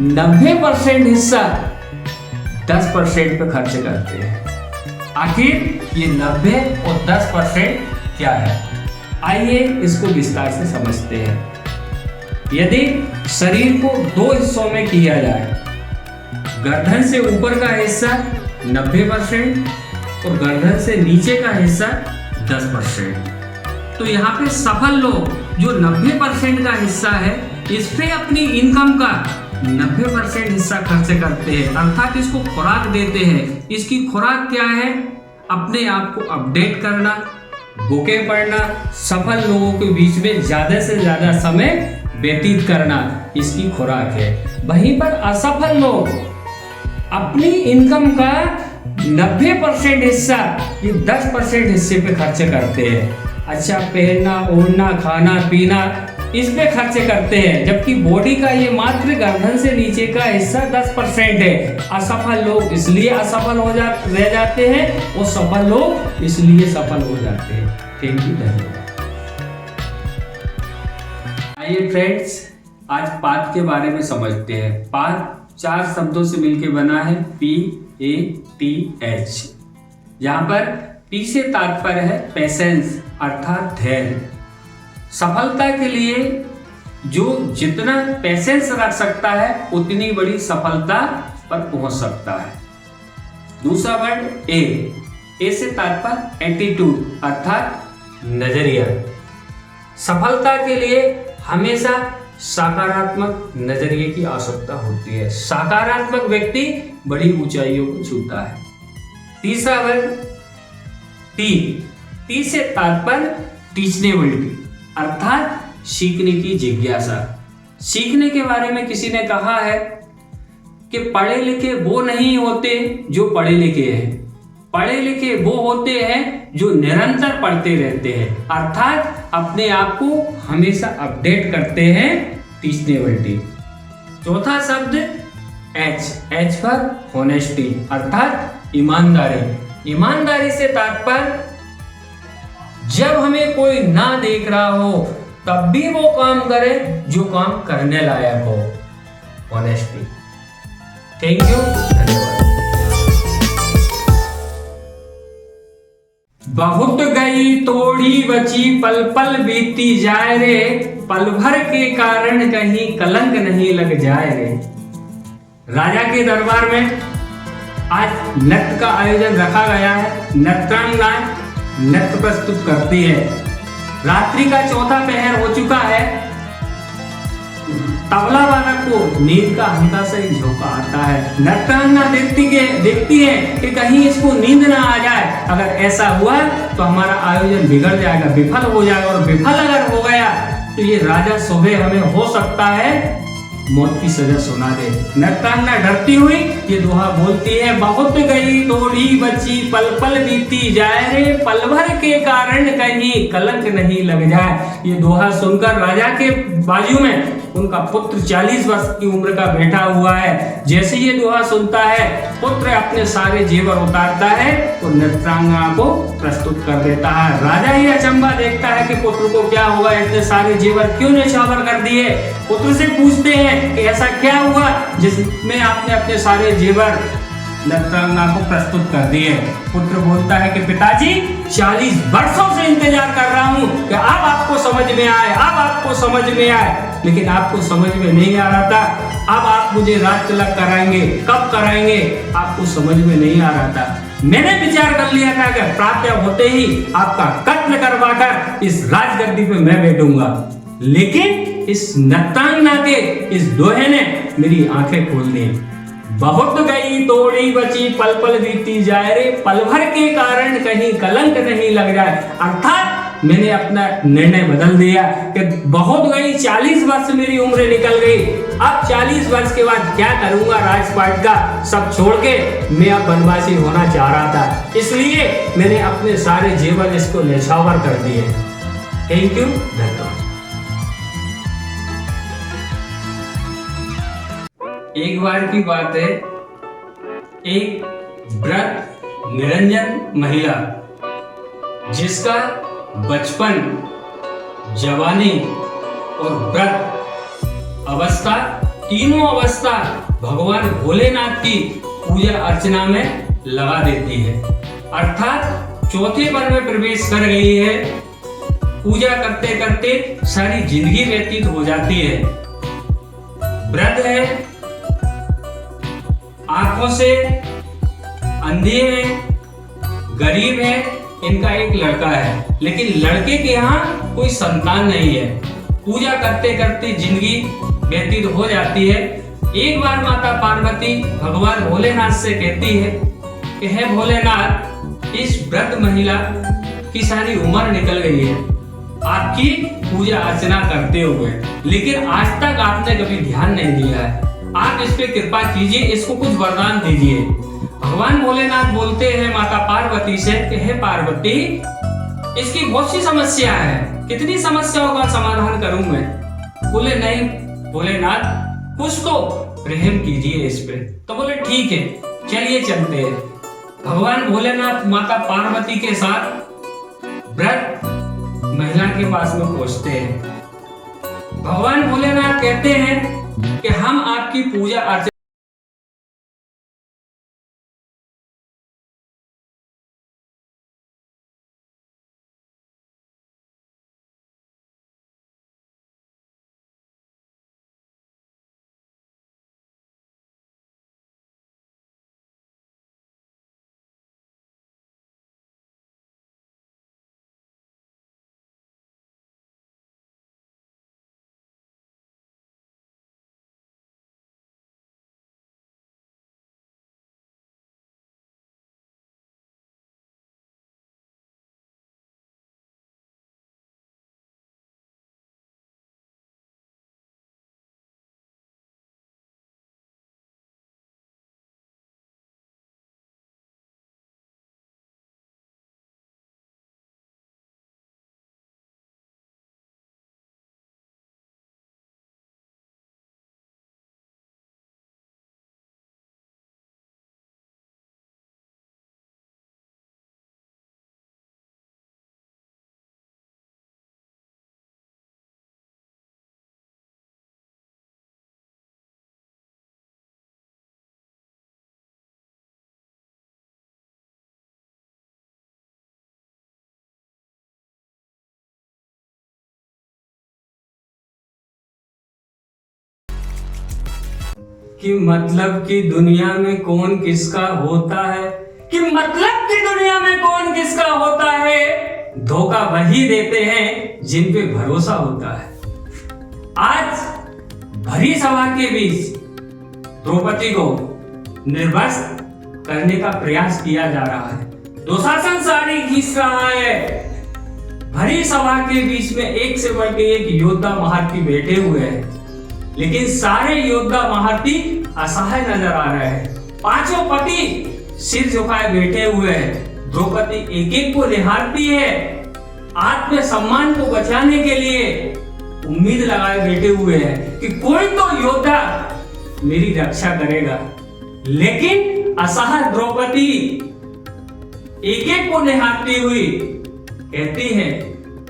90% हिस्सा 10% पे खर्च करते हैं। आखिर ये 90 और 10% क्या है, आइए इसको विस्तार से समझते हैं। यदि शरीर को दो हिस्सों में किया जाए, गर्दन से ऊपर का हिस्सा 90% और गर्दन से नीचे का हिस्सा 10%, तो यहाँ पे सफल लोग जो 90% का हिस्सा है इस पे अपनी इनकम का 90% हिस्सा खर्च करते हैं, अर्थात इसको खुराक देते हैं। इसकी खुराक क्या है? अपने आप को अपडेट करना, बुकें पढ़ना, सफल लोगों के बीच में ज्यादा से ज्यादा समय व्यतीत करना इसकी खुराक है। वहीं पर असफल लोग अपनी इनकम का 90% हिस्सा ये 10% हिस्से पे खर्च करते हैं। अच्छा पहनना, ओढ़ना, खाना पीना इस पे खर्च करते हैं, जबकि बॉडी का ये मात्र गर्दन से नीचे का हिस्सा 10% है। असफल लोग इसलिए असफल रह जाते हैं और सफल लोग इसलिए सफल हो जाते हैं। थैंक यू, धन्यवाद। आइए फ्रेंड्स, आज पाथ के बारे में समझते हैं। पाथ 4 शब्दों से मिलकर बना है, PATH। यहाँ पर P से तात्पर्य है पेशेंस अर्थात धैर्य। सफलता के लिए जो जितना पेशेंस रख सकता है उतनी बड़ी सफलता पर पहुंच सकता है। दूसरा वर्ड ए से तात्पर्य एटीट्यूड अर्थात नजरिया। सफलता के लिए हमेशा सकारात्मक नजरिए की आवश्यकता होती है। सकारात्मक व्यक्ति बड़ी ऊंचाइयों को छूता है। तीसरा वर्ड टी से तात्पर्य टीचनेबिलिटी अर्थात सीखने की जिज्ञासा। सीखने के बारे में किसी ने कहा है कि पढ़े लिखे वो नहीं होते जो पढ़े लिखे हैं, पढ़े लिखे वो होते हैं जो निरंतर पढ़ते रहते हैं, अर्थात अपने आप को हमेशा अपडेट करते हैं, टीचनेबिलिटी। चौथा शब्द एच पर होनेस्टी अर्थात ईमानदारी। ईमानदारी से तात्पर्य जब हमें कोई ना देख रहा हो तब भी वो काम करे जो काम करने लायक हो, ऑनेस्टी। थैंक यू, धन्यवाद। बहुत गई तोड़ी बची पल पल बीती जाए रे, पल भर के कारण कहीं कलंक नहीं लग जाए रे। राजा के दरबार में आज नृत्य का आयोजन रखा गया है। नृत्यांगनाएं नृत्य प्रस्तुत करती है। रात्रि का चौथा पहर हो चुका है। तबला वादक को नींद का हल्का सा झोंका आता है। नृत्यांगना देखती है कि कहीं इसको नींद ना आ जाए। अगर ऐसा हुआ तो हमारा आयोजन बिगड़ जाएगा, विफल हो जाएगा, और विफल अगर हो गया तो ये राजा सुबह हमें हो सकता है मौत की सजा सुना दे। नृत्यांगना डरती हुई ये दोहा बोलती है, बहुत गई तोड़ी बची पल पल बीती जाए रे, पल भर के कारण कहीं कलंक नहीं लग जाए। ये दोहा सुनकर राजा के बाजू में उनका पुत्र 40 वर्ष की उम्र का बैठा हुआ है। जैसे ये दोहा सुनता है, पुत्र अपने सारे जेवर उतारता है और नृत्यांगना को प्रस्तुत कर देता है। राजा ये अचंभा देखता है कि पुत्र को क्या हुआ, इतने सारे जेवर क्यों न्यौछावर कर दिए। पुत्र से पूछते हैं कि ऐसा क्या हुआ जिसमें आपने अपने सारे जेवर नृत्यांगना को प्रस्तुत कर दिए। पुत्र बोलता है कि पिताजी 40 वर्षों से इंतजार कर रहा हूँ कि अब आपको समझ में आए, अब आपको समझ में आए, लेकिन आपको समझ में नहीं आ रहा था। अब आप मुझे राज तिलक कराएंगे, कब कराएंगे आपको समझ में नहीं आ रहा था। मैंने विचार कर लिया था कि प्राप्त होते ही आपका कत्ल करवाकर इस राजगद्दी पे मैं बैठूंगा, लेकिन इस नृत्यांगना के इस दोहे ने मेरी आंखें खोल दी। बहुत गई तोड़ी बची पल पल बीती जाए रे, पल भर के कारण कहीं कलंक नहीं लग जाए। अर्थात मैंने अपना निर्णय बदल दिया कि बहुत गई, 40 वर्ष मेरी उम्र निकल गई, अब 40 वर्ष के बाद क्या करूंगा, राजपाट का सब छोड़ के मैं अब वनवासी होना चाह रहा था, इसलिए मैंने अपने सारे जीवन इसको न्यौछावर कर दिए। थैंक यू, धन्यवाद। एक बार की बात है, एक व्रत निरंजन महिला जिसका बचपन, जवानी और व्रत अवस्था, तीनों अवस्था भगवान भोलेनाथ की पूजा अर्चना में लगा देती है, अर्थात चौथे वर में प्रवेश कर गई है। पूजा करते करते सारी जिंदगी व्यतीत हो जाती है। वृद्ध है, आंखों से अंधे हैं, गरीब है, इनका एक लड़का है, लेकिन लड़के के यहाँ कोई संतान नहीं है। पूजा करते करते जिंदगी व्यतीत हो जाती है। एक बार माता पार्वती भगवान भोलेनाथ से कहती है कि हे भोलेनाथ, इस वृद्ध महिला की सारी उम्र निकल गई है आपकी पूजा अर्चना करते हुए, लेकिन आज तक आपने कभी ध्यान नहीं दिया है। आप इस पे कृपा कीजिए, इसको कुछ वरदान दीजिए। भगवान भोलेनाथ बोलते हैं माता पार्वती से कि हे पार्वती, इसकी बहुत सी समस्या है, कितनी समस्याओं का समाधान करूं मैं? बोले नहीं भोलेनाथ, कुछ तो रहम कीजिए इस पे। तो बोले ठीक है, चलिए चलते हैं। भगवान भोलेनाथ माता पार्वती के साथ वृद्ध महिला के पास में पहुंचते हैं। भगवान भोलेनाथ कहते हैं कि हम आपकी पूजा अर्चना कि मतलब की दुनिया में कौन किसका होता है, कि मतलब की दुनिया में कौन किसका होता है, धोखा वही देते हैं जिन पे भरोसा होता है। आज भरी सभा के बीच द्रौपदी को निर्वस्त्र करने का प्रयास किया जा रहा है। दुशासन साड़ी खींच रहा है। भरी सभा के बीच में एक से बढ़ के एक योद्धा महारथी बैठे हुए हैं, लेकिन सारे योद्धा महारथी असहाय नजर आ रहे हैं। पांचों पति सिर झुकाए बैठे हुए हैं। द्रौपदी एक एक को निहारती है। आत्मसम्मान को बचाने के लिए उम्मीद लगाए बैठे हुए हैं कि कोई तो योद्धा मेरी रक्षा करेगा, लेकिन असहाय द्रौपदी एक एक को निहारती हुई कहती है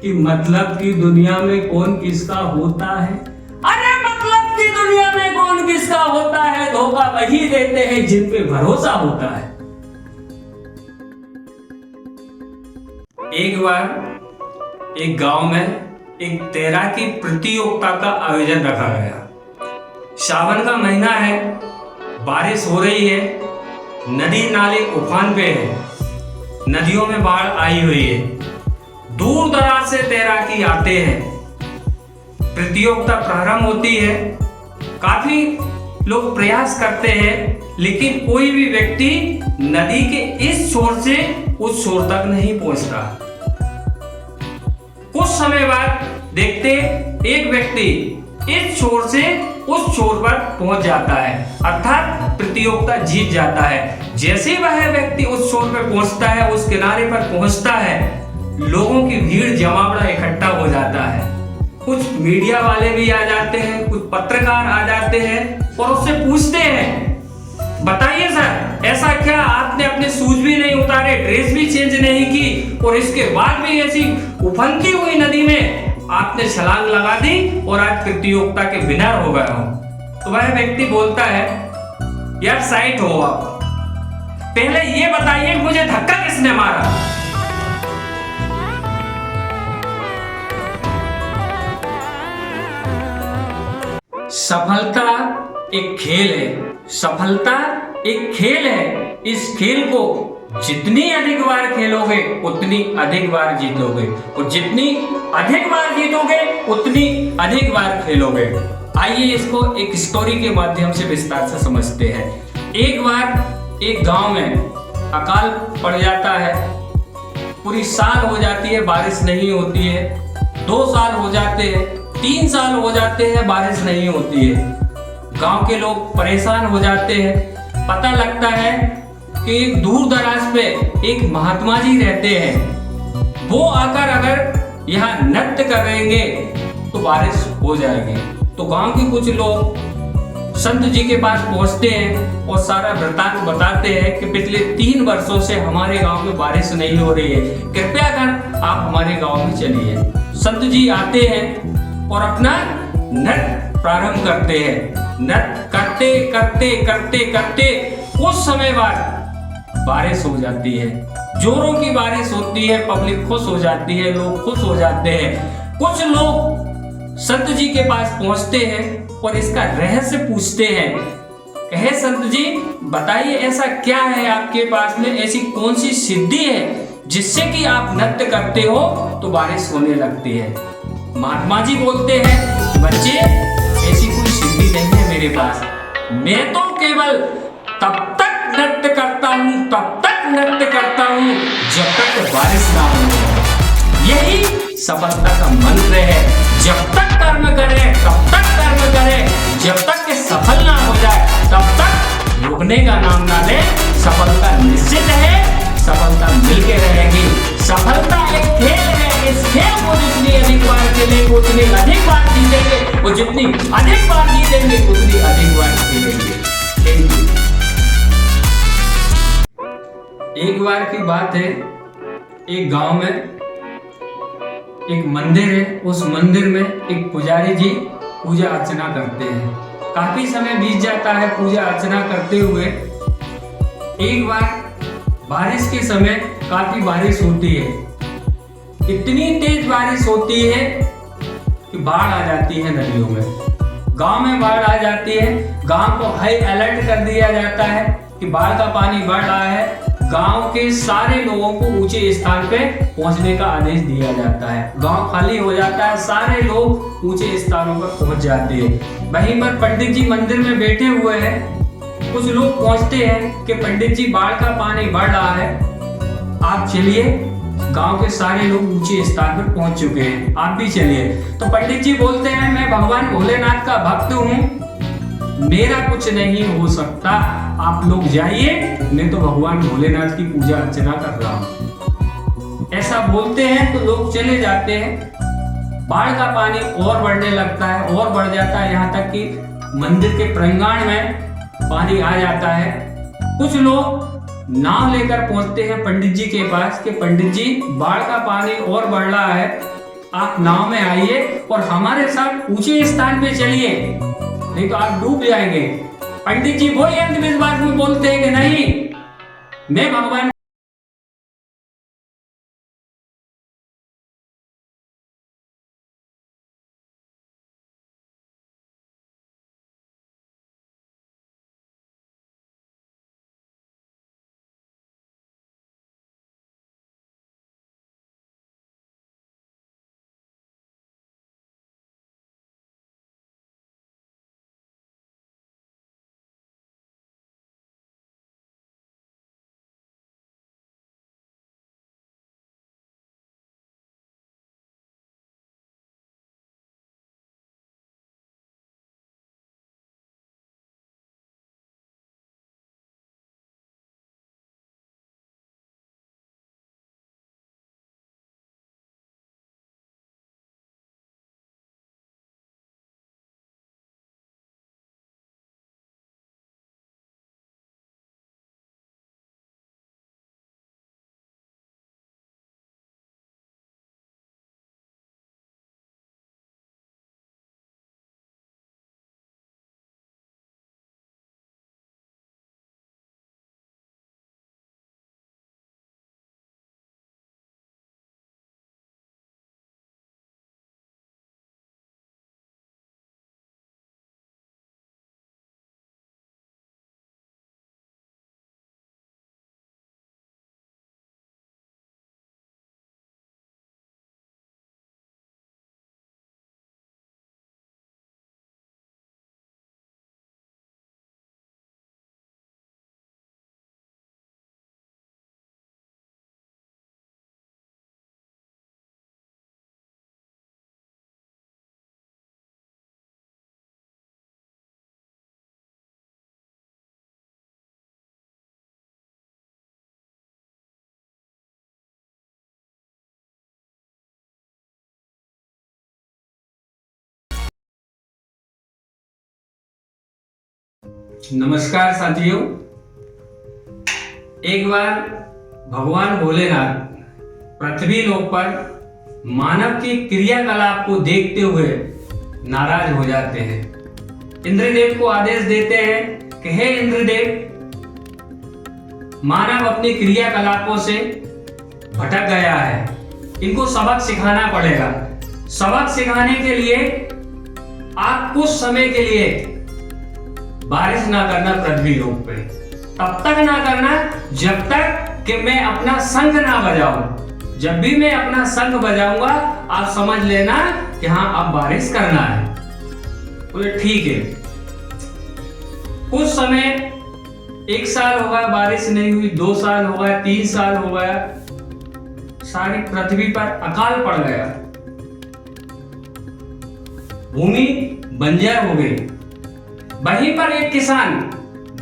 कि मतलब की दुनिया में कौन किसका होता है। अरे मतलब की दुनिया में कौन किसका होता है, धोखा वही देते हैं जिन पे भरोसा होता है। एक बार एक गांव में एक तैराकी प्रतियोगिता का आयोजन रखा गया। सावन का महीना है, बारिश हो रही है, नदी नाले उफान पे है, नदियों में बाढ़ आई हुई है। दूर दराज से तैराकी आते हैं। प्रतियोगिता प्रारंभ होती है। काफी लोग प्रयास करते हैं, लेकिन कोई भी व्यक्ति नदी के इस छोर से उस छोर तक नहीं पहुंचता। कुछ समय बाद देखते एक व्यक्ति इस छोर से उस छोर पर पहुंच जाता है, अर्थात प्रतियोगिता जीत जाता है। जैसे वह व्यक्ति उस छोर पर पहुंचता है, उस किनारे पर पहुंचता है, लोगों की भीड़ जमावड़ा इकट्ठा हो जाता है। कुछ मीडिया वाले भी आ जाते हैं, कुछ पत्रकार आ जाते हैं और उससे पूछते हैं, बताइए सर, ऐसा क्या आपने अपने शूज भी नहीं उतारे, ड्रेस भी चेंज नहीं की और इसके बाद भी ऐसी उफनती हुई नदी में आपने छलांग लगा दी और आज प्रतियोगिता के विनर हो गए हो। तो वह व्यक्ति बोलता है, यार साइड हो आप, पहले ये बताइए मुझे धक्का किसने मारा? सफलता एक खेल है, सफलता एक खेल है। इस खेल को जितनी अधिक बार खेलोगे उतनी अधिक बार जीतोगे, और जितनी अधिक बार जीतोगे उतनी अधिक बार खेलोगे। आइए इसको एक स्टोरी के माध्यम से विस्तार से समझते हैं। एक बार एक गांव में अकाल पड़ जाता है, पूरी साल हो जाती है, बारिश नहीं होती है। 2 साल हो जाते हैं, 3 साल हो जाते हैं, बारिश नहीं होती है। गांव के लोग परेशान हो जाते हैं। पता लगता है कि एक दूर दराज पे एक महात्मा जी रहते हैं, वो आकर अगर यहाँ नृत्य करेंगे तो बारिश हो जाएगी। तो गांव के कुछ लोग संत जी के पास पहुंचते हैं और सारा वृतांत बताते हैं कि पिछले 3 वर्षों से हमारे गांव में बारिश नहीं हो रही है, कृपया कर आप हमारे गांव में चलिए। संत जी आते हैं और अपना नृत्य प्रारंभ करते हैं। नृत्य करते करते करते करते कुछ समय बाद बारिश हो जाती है, जोरों की बारिश होती है, पब्लिक खुश हो जाती है, लोग खुश हो जाते हैं। कुछ लोग संत जी के पास पहुंचते हैं और इसका रहस्य पूछते हैं। कहे संत जी बताइए ऐसा क्या है आपके पास में, ऐसी कौन सी सिद्धि है जिससे कि आप नृत्य करते हो तो बारिश होने लगती है? महात्मा जी बोलते हैं बच्चे ऐसी कोई सिद्धि नहीं है मेरे पास, मैं तो केवल तब तक नृत्य करता हूँ, तब तक नृत्य करता हूँ जब तक बारिश ना हो। यही सफलता का मंत्र है। जब तक कर्म करें तब तक कर्म करें, जब तक कि सफल ना हो जाए तब तक रुकने का नाम ना ले। सफलता निश्चित है, सफलता मिलके रहेगी। सफलता एक खेल है, इस खेल को जितनी अधिक बार खेलेंगे उतनी अधिक बार जीतेंगे, और जितनी अधिक बार जीतेंगे उतनी अधिक बार खेलेंगे। Thank you. एक बार की बात है, एक गांव में एक मंदिर है। उस मंदिर में एक पुजारी जी पूजा अर्चना करते हैं। काफी समय बीत जाता है पूजा अर्चना करते हुए। एक बार बारिश के समय काफी बारिश होती है, इतनी तेज बारिश होती है कि बाढ़ आ जाती है नदियों में। गांव में बाढ़ आ जाती है। गांव को हाई अलर्ट कर दिया जाता है कि बाढ़ का पानी बढ़ रहा है। गांव के सारे लोगों को ऊंचे स्थान पे पहुंचने का आदेश दिया जाता है। गांव खाली हो जाता है, सारे लोग ऊंचे स्थानों पर पहुंच जाते हैं। वहीं पर पंडित जी मंदिर में बैठे हुए हैं। कुछ लोग पहुंचते हैं कि पंडित जी बाढ़ का पानी बढ़ रहा है, आप चलिए। गांव के सारे लोग ऊंचे स्थान पर पहुंच चुके हैं, आप भी चलिए। तो पंडित जी बोलते हैं मैं भगवान भोलेनाथ का भक्त हूँ, मेरा कुछ नहीं हो सकता, आप लोग जाइए, मैं तो भगवान भोलेनाथ की पूजा अर्चना कर रहा हूँ। ऐसा बोलते हैं तो लोग चले जाते हैं। बाढ़ का पानी और बढ़ने लगता है, और बढ़ जाता है, यहाँ तक कि मंदिर के प्रांगण में पानी आ जाता है। कुछ लोग नाव लेकर पहुंचते हैं पंडित जी के पास कि पंडित जी बाढ़ का पानी और बढ़ रहा है, आप नाव में आइए और हमारे साथ ऊंचे स्थान पे चलिए, नहीं तो आप डूब जाएंगे। पंडित जी वही अंधविश्वास में बोलते हैं कि नहीं, मैं भगवान नमस्कार साथियों। एक बार भगवान भोलेनाथ पृथ्वी लोक पर मानव की क्रियाकलाप को देखते हुए नाराज हो जाते हैं। इंद्रदेव को आदेश देते हैं कि हे इंद्रदेव, मानव अपनी क्रियाकलापों से भटक गया है, इनको सबक सिखाना पड़ेगा। सबक सिखाने के लिए आप कुछ समय के लिए बारिश ना करना पृथ्वी लोक पे, तब तक ना करना जब तक कि मैं अपना शंख ना बजाऊं। जब भी मैं अपना शंख बजाऊंगा आप समझ लेना कि हाँ अब बारिश करना है। बोले ठीक है। कुछ समय, 1 साल हो गया बारिश नहीं हुई, 2 साल हो गया, 3 साल हो गया, सारी पृथ्वी पर अकाल पड़ गया, भूमि बंजर हो गई। वहीं पर एक किसान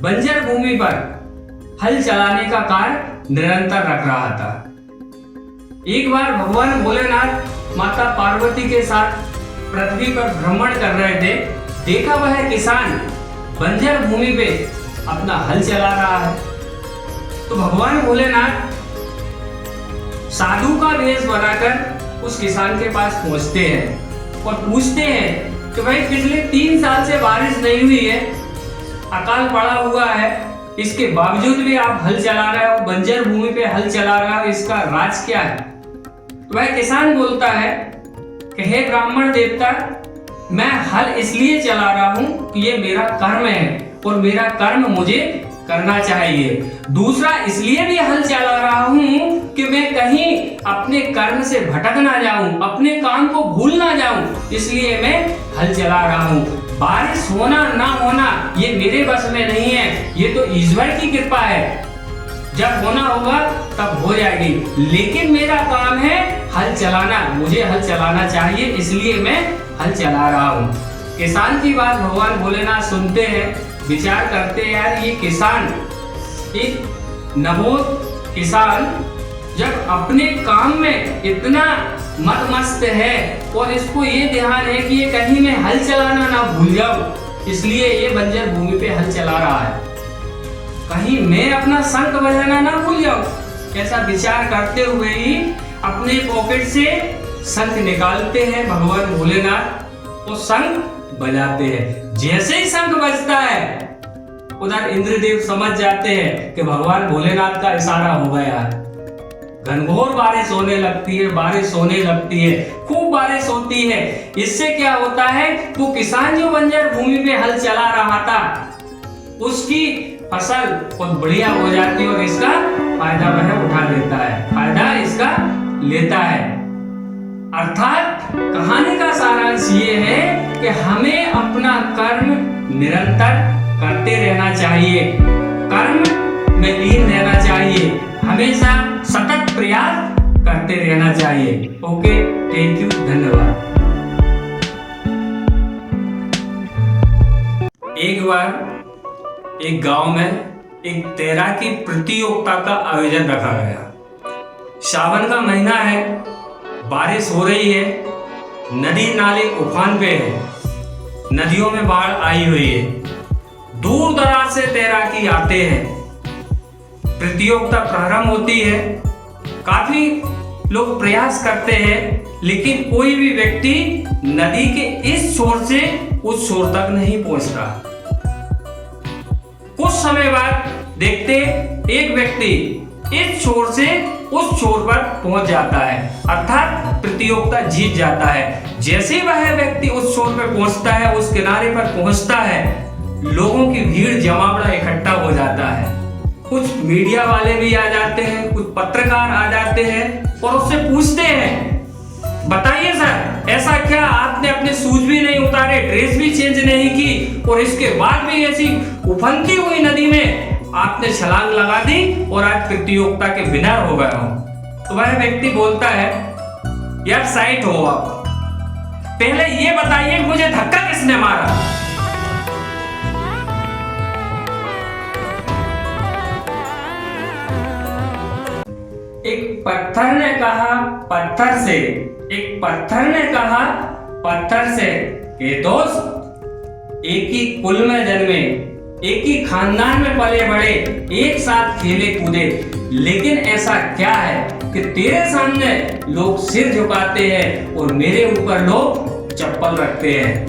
बंजर भूमि पर हल चलाने का कार्य निरंतर रख रहा था। एक बार भगवान भोलेनाथ माता पार्वती के साथ पृथ्वी पर भ्रमण कर रहे थे। देखा वह किसान बंजर भूमि पे अपना हल चला रहा है। तो भगवान भोलेनाथ साधु का वेश बनाकर उस किसान के पास पहुंचते हैं और पूछते हैं कि भाई पिछले 3 साल से बारिश नहीं हुई है, अकाल पड़ा हुआ है, इसके बावजूद भी आप हल चला रहे हो, बंजर भूमि पे हल चला रहे हो, इसका राज क्या है? तो वह किसान बोलता है कि हे ब्राह्मण देवता, मैं हल इसलिए चला रहा हूं कि ये मेरा कर्म है और मेरा कर्म मुझे करना चाहिए। दूसरा, इसलिए भी हल चला रहा हूं कि मैं कहीं अपने कर्म से भटक ना जाऊं, अपने काम को भूल ना जाऊं, इसलिए मैं हल चला रहा हूं। बारिश होना ना होना ये मेरे बस में नहीं है, ये तो ईश्वर की कृपा है। जब होना होगा तब हो जाएगी, लेकिन मेरा काम है हल चलाना, मुझे हल चलाना चाहिए, इसलिए मैं हल चला रहा हूँ। किसान की बात भगवान भोलेनाथ सुनते हैं, विचार करते हैं यार ये किसान, एक नवोद किसान जब अपने काम में इतना मस्त है और इसको ये ध्यान है कि ये कहीं मैं हल चलाना ना भूल जाऊं, इसलिए ये बंजर भूमि पे हल चला रहा है, कहीं मैं अपना शंख बजाना ना भूल जाऊं। ऐसा विचार करते हुए ही अपने पॉकेट से शंख निकालते हैं भगवान भोलेनाथ और शंख बजाते हैं। जैसे ही शंख बजता है उधर इंद्रदेव समझ जाते हैं कि भगवान भोलेनाथ का इशारा हो गया। घनघोर बारिश होने लगती है, बारिश होने लगती है, खूब बारिश होती है। इससे क्या होता है, वो किसान जो बंजर भूमि पे हल चला रहा था उसकी फसल बहुत बढ़िया हो जाती है और इसका फायदा वह उठा लेता है, फायदा इसका लेता है। अर्थात कहानी का सारांश ये है कि हमें अपना कर्म निरंतर करते रहना चाहिए, कर्म में लीन रहना चाहिए, हमेशा सतत प्रयास करते रहना चाहिए। ओके, थैंक यू, धन्यवाद। एक बार एक गांव में एक तैराकी प्रतियोगिता का आयोजन रखा गया। सावन का महीना है, बारिश हो रही है, नदी नाले उफान पे है, नदियों में बाढ़ आई हुई है, दूर दराज से तैराकी आते हैं। प्रतियोगिता प्रारंभ होती है, काफी लोग प्रयास करते हैं, लेकिन कोई भी व्यक्ति नदी के इस छोर से उस छोर तक नहीं पहुंचता। कुछ समय बाद देखते एक व्यक्ति इस छोर से उस छोर पर पहुंच जाता है, अर्थात प्रतियोगिता जीत जाता है। जैसे ही वह व्यक्ति उस छोर पर पहुंचता है, उस किनारे पर पहुंचता है, लोगों की भीड़ जमावड़ा इकट्ठा हो जाता है। कुछ मीडिया वाले भी आ जाते हैं, कुछ पत्रकार आ जाते हैं और उससे पूछते हैं, बताइए सर, ऐसा क्या आपने अपने शूज भी नहीं उतारे, ड्रेस भी चेंज नहीं की और इसके बाद भी ऐसी उफनती हुई नदी में आपने छलांग लगा दी और आज प्रतियोगिता के विनर हो गए हो? तो वह व्यक्ति बोलता है, यार साइड हो आप, पहले ये बताइए मुझे धक्का किसने मारा? एक पत्थर ने कहा पत्थर से, एक पत्थर ने कहा पत्थर से, ये दोस्त एक ही कुल में जन्मे, एक ही खानदान में पले बड़े, एक साथ खेले कूदे, लेकिन ऐसा क्या है कि तेरे सामने लोग सिर झुकाते हैं और मेरे ऊपर लोग चप्पल रखते हैं।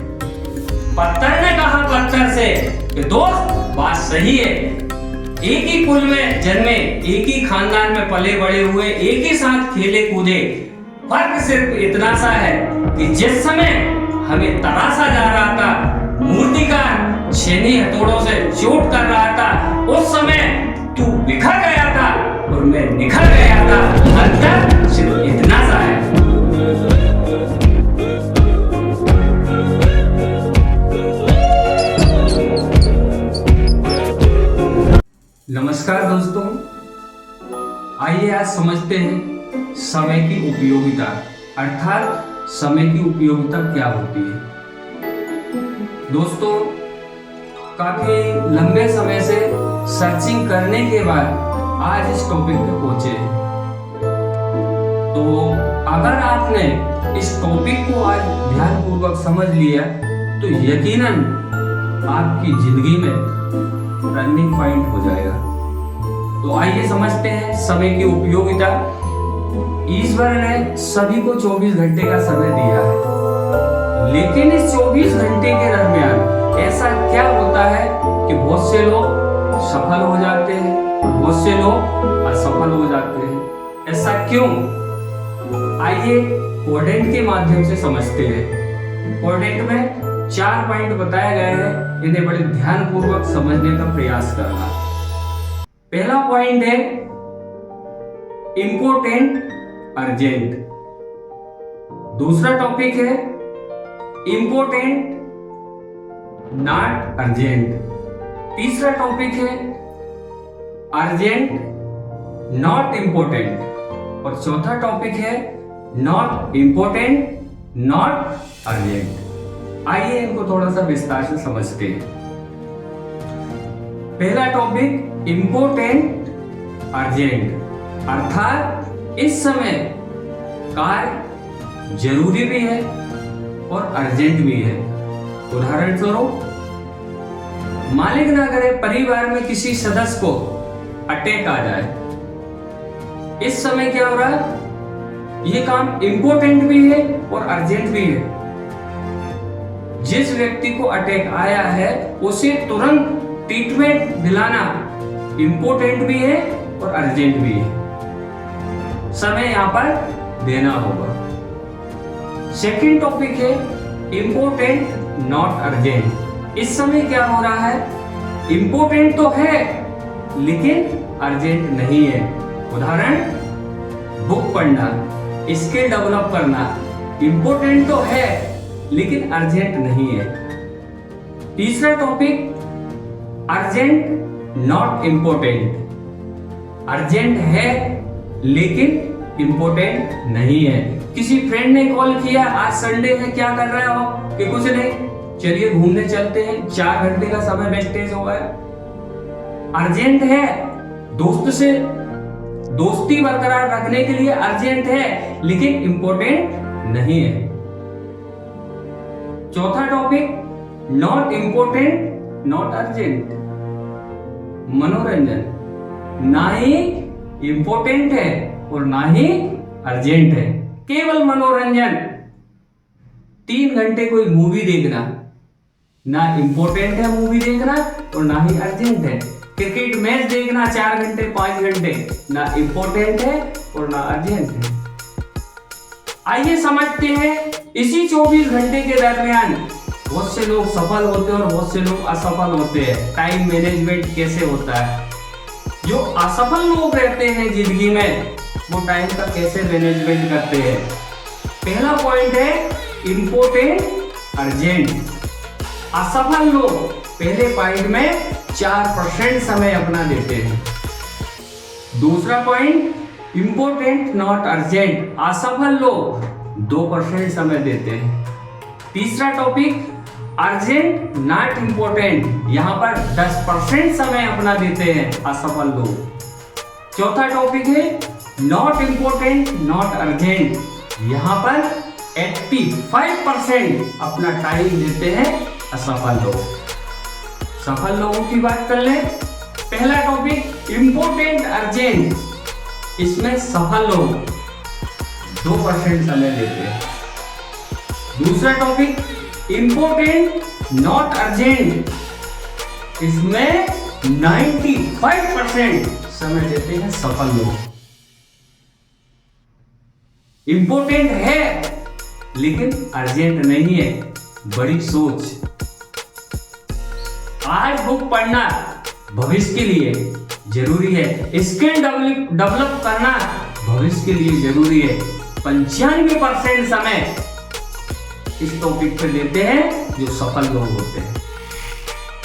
पत्थर ने कहा पत्थर से कि दोस्त बात सही है, एक ही कुल में जन्मे, एक ही खानदान में पले बड़े हुए, एक ही साथ खेले कूदे, फर्क सिर्फ इतना सा है कि जिस समय हमें तराशा जा रहा था, मूर्तिकार छेनी हथौड़ों से चोट कर रहा था, उस समय तू बिखर गया था और मैं निखर गया था। अंतर सिर्फ इतना सा है। नमस्कार दोस्तों, आइए आज समझते हैं समय की उपयोगिता, अर्थात समय की उपयोगिता क्या होती है। दोस्तों, काफी लंबे समय से सर्चिंग करने के बाद आज इस टॉपिक पे पहुंचे हैं। तो अगर आपने इस टॉपिक को आज ध्यानपूर्वक समझ लिया तो यकीनन आपकी जिंदगी में टर्निंग पॉइंट हो जाएगा। तो आइए समझते हैं समय की उपयोगिता। ईश्वर ने सभी को 24 घंटे का समय दिया है, लेकिन इस 24 घंटे के दरमियान ऐसा क्या होता है कि बहुत से लोग सफल हो जाते हैं और बहुत से लोग असफल हो जाते हैं। ऐसा क्यों? आइए कोडेंट के माध्यम से समझते हैं। कोडेंट में 4 पॉइंट बताए गए हैं, इन्हें बड़े ध्यानपूर्वक समझने का प्रयास करना। पहला पॉइंट है इंपॉर्टेंट अर्जेंट। दूसरा टॉपिक है इंपॉर्टेंट नॉट अर्जेंट। तीसरा टॉपिक है अर्जेंट नॉट इंपॉर्टेंट और चौथा टॉपिक है नॉट इंपॉर्टेंट नॉट अर्जेंट। आइए इनको थोड़ा सा विस्तार से समझते हैं। पहला टॉपिक इंपॉर्टेंट अर्जेंट, अर्थात इस समय कार्य जरूरी भी है और अर्जेंट भी है। उदाहरण स्वरूप, मालिक ना करे परिवार में किसी सदस्य को अटैक आ जाए, इस समय क्या हो रहा है? ये काम इंपॉर्टेंट भी है और अर्जेंट भी है। जिस व्यक्ति को अटैक आया है उसे तुरंत ट्रीटमेंट दिलाना इंपॉर्टेंट भी है और अर्जेंट भी है। समय यहां पर देना होगा। सेकंड टॉपिक है इंपॉर्टेंट नॉट अर्जेंट। इस समय क्या हो रहा है? इंपॉर्टेंट तो है लेकिन अर्जेंट नहीं है। उदाहरण, बुक पढ़ना, स्किल डेवलप करना इंपॉर्टेंट तो है लेकिन अर्जेंट नहीं है। तीसरा topic urgent not important. Urgent है लेकिन इंपॉर्टेंट नहीं है। किसी फ्रेंड ने कॉल किया, आज संडे है, क्या कर रहे हो? कि कुछ नहीं, चलिए घूमने चलते हैं, 4 घंटे का समय वेस्टेज हो गया। अर्जेंट है, दोस्त से दोस्ती बरकरार रखने के लिए अर्जेंट है लेकिन इंपॉर्टेंट नहीं है। चौथा topic not important not urgent. मनोरंजन ना ही इंपॉर्टेंट है और ना ही अर्जेंट है। केवल मनोरंजन, 3 घंटे कोई मूवी देखना, ना इंपॉर्टेंट है मूवी देखना और ना ही अर्जेंट है। क्रिकेट मैच देखना 4 घंटे 5 घंटे, ना इंपॉर्टेंट है और ना अर्जेंट है। आइए समझते हैं इसी 24 घंटे के दरमियान बहुत से लोग सफल होते हैं और बहुत से लोग असफल होते हैं। टाइम मैनेजमेंट कैसे होता है? जो असफल लोग रहते हैं जिंदगी में, वो टाइम का कैसे मैनेजमेंट करते हैं? पहला पॉइंट है इंपॉर्टेंट अर्जेंट। असफल लोग पहले पॉइंट में 4% समय अपना देते हैं। दूसरा पॉइंट इंपॉर्टेंट नॉट अर्जेंट, असफल लोग 2% समय देते हैं। तीसरा टॉपिक अर्जेंट नॉट इंपॉर्टेंट, यहां पर 10% समय अपना देते हैं असफल लोग। चौथा टॉपिक है नॉट इंपॉर्टेंट नॉट अर्जेंट, यहां पर 85% अपना टाइम देते हैं असफल लोग। सफल लोगों की बात कर ले। पहला टॉपिक इम्पोर्टेंट अर्जेंट, इसमें सफल लोग 2% समय देते हैं। दूसरा टॉपिक इम्पोर्टेंट नॉट अर्जेंट, इसमें 95% समय देते हैं सफल लोग। इंपॉर्टेंट है लेकिन अर्जेंट नहीं है, बड़ी सोच। आज बुक पढ़ना भविष्य के लिए जरूरी है, स्किल डेवलप करना भविष्य के लिए जरूरी है। 95% समय इस टॉपिक पे देते हैं जो सफल लोग होते हैं।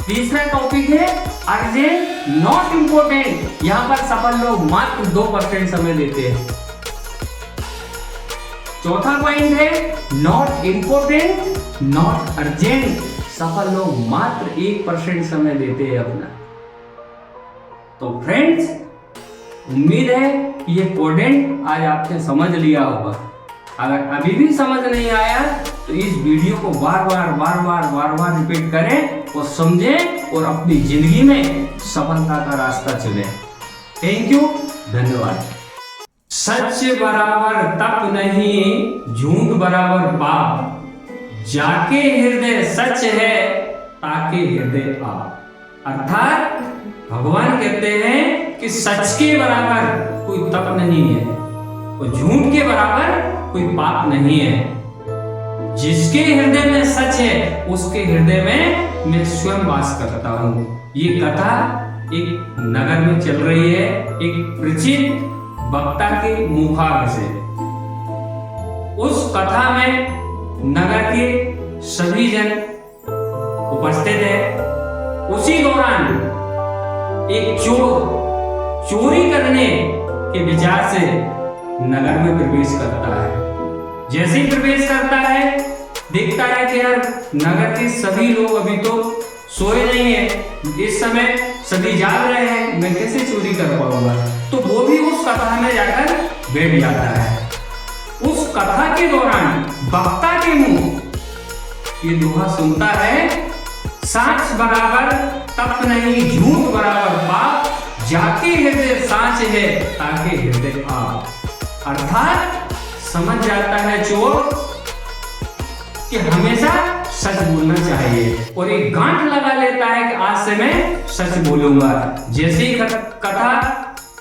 तीसरा टॉपिक है अर्जेंट नॉट इंपोर्टेंट, यहां पर सफल लोग मात्र 2% समय देते हैं। चौथा पॉइंट है नॉट इंपोर्टेंट नॉट अर्जेंट, सफल लोग मात्र 1% समय देते हैं अपना। तो फ्रेंड्स, उम्मीद है कि ये कोडेंट आज आपने समझ लिया होगा। अगर अभी भी समझ नहीं आया तो इस वीडियो को बार बार रिपीट करें और समझें और अपनी जिंदगी में सफलता का रास्ता चुनें। थैंक यू, धन्यवाद। सच बराबर तप नहीं, झूठ बराबर पाप, जाके हृदय सच है ताके हृदय आप। अर्थात भगवान कहते हैं कि सच के बराबर कोई तप नहीं है और झूठ के बराबर कोई पाप नहीं है। जिसके हृदय में सच है उसके हृदय में मैं स्वयं वास करता हूँ। ये कथा एक नगर में चल रही है, एक प्रसिद्ध वक्ता के मुखार से। उस कथा में नगर के सभी जन उपस्थित है। उसी दौरान एक चोर चोरी करने के विचार से नगर में प्रवेश करता है। जैसे ही प्रवेश करता है देखता है कि यार नगर के सभी लोग अभी तो सोए नहीं है, इस समय सभी जाग रहे हैं, मैं कैसे चोरी कर पाऊंगा। तो वो भी उस कथा में जाकर बैठ जाता है। उस कथा के दौरान वक्ता के मुंह ये दोहा सुनता है, सच बराबर तप नहीं, झूठ बराबर पाप, जाके हृदय साच है ताके हृदय आप। अर्थात समझ जाता है चोर कि हमेशा सच बोलना चाहिए और एक गांठ लगा लेता है कि आज से मैं सच बोलूंगा। जैसे ही कथा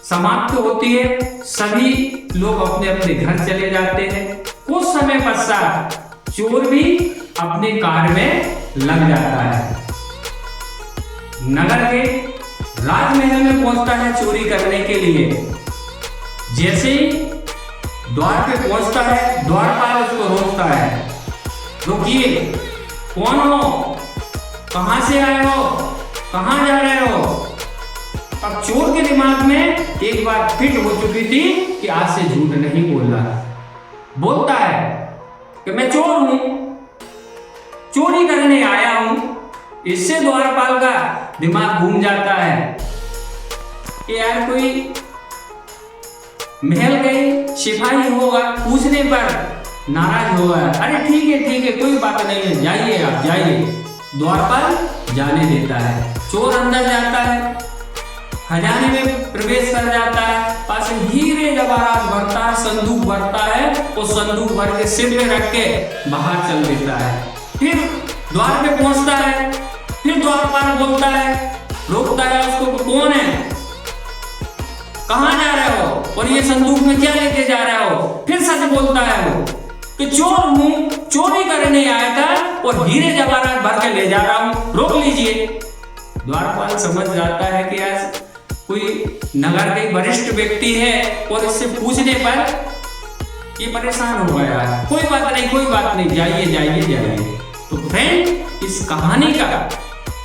समाप्त होती है सभी लोग अपने अपने घर चले जाते हैं। कुछ समय पश्चात चोर भी अपने कार्य में लग जाता है। नगर के राजमहल में पहुंचता है चोरी करने के लिए। जैसे ही द्वार पे पहुंचता है द्वारपाल उसको रोकता है, रुकिए, कौन हो, कहां से आए हो, कहां जा रहे हो। अब चोर के दिमाग में एक बार फिट हो चुकी थी कि आज से झूठ नहीं बोल रहा। बोलता है कि मैं चोर हूं, चोरी करने आया हूं। इससे द्वारपाल का दिमाग घूम जाता है कि यार कोई महल गए सिपाही होगा, पूछने पर नाराज होगा। अरे ठीक है कोई बात नहीं है, जाइए आप जाइए। द्वारपाल जाने देता है। चोर अंदर जाता है, खजाने में प्रवेश कर जाता है, पास हीरे जवाहरात भरता है, संदूक भरता है, वो संदूक भर के सिर में रख के बाहर चल देता है। फिर द्वार पे पहुंचता है, फिर द्वारपाल बोलता है, रोकता है उसको, कौन है, कहां जा रहे हो और ये संदूक में क्या लेके जा रहे हो। फिर सच बोलता है वो कि चोर हूं, चोरी करने आया था और हीरे जवाहरात भर के ले जा रहा हूं, रोक लीजिए। द्वारपाल समझ जाता है कि यार कोई नगर के वरिष्ठ व्यक्ति है और इससे पूछने पर ये परेशान हो गया। कोई बात नहीं, जाइए। तो फ्रेंड, इस कहानी का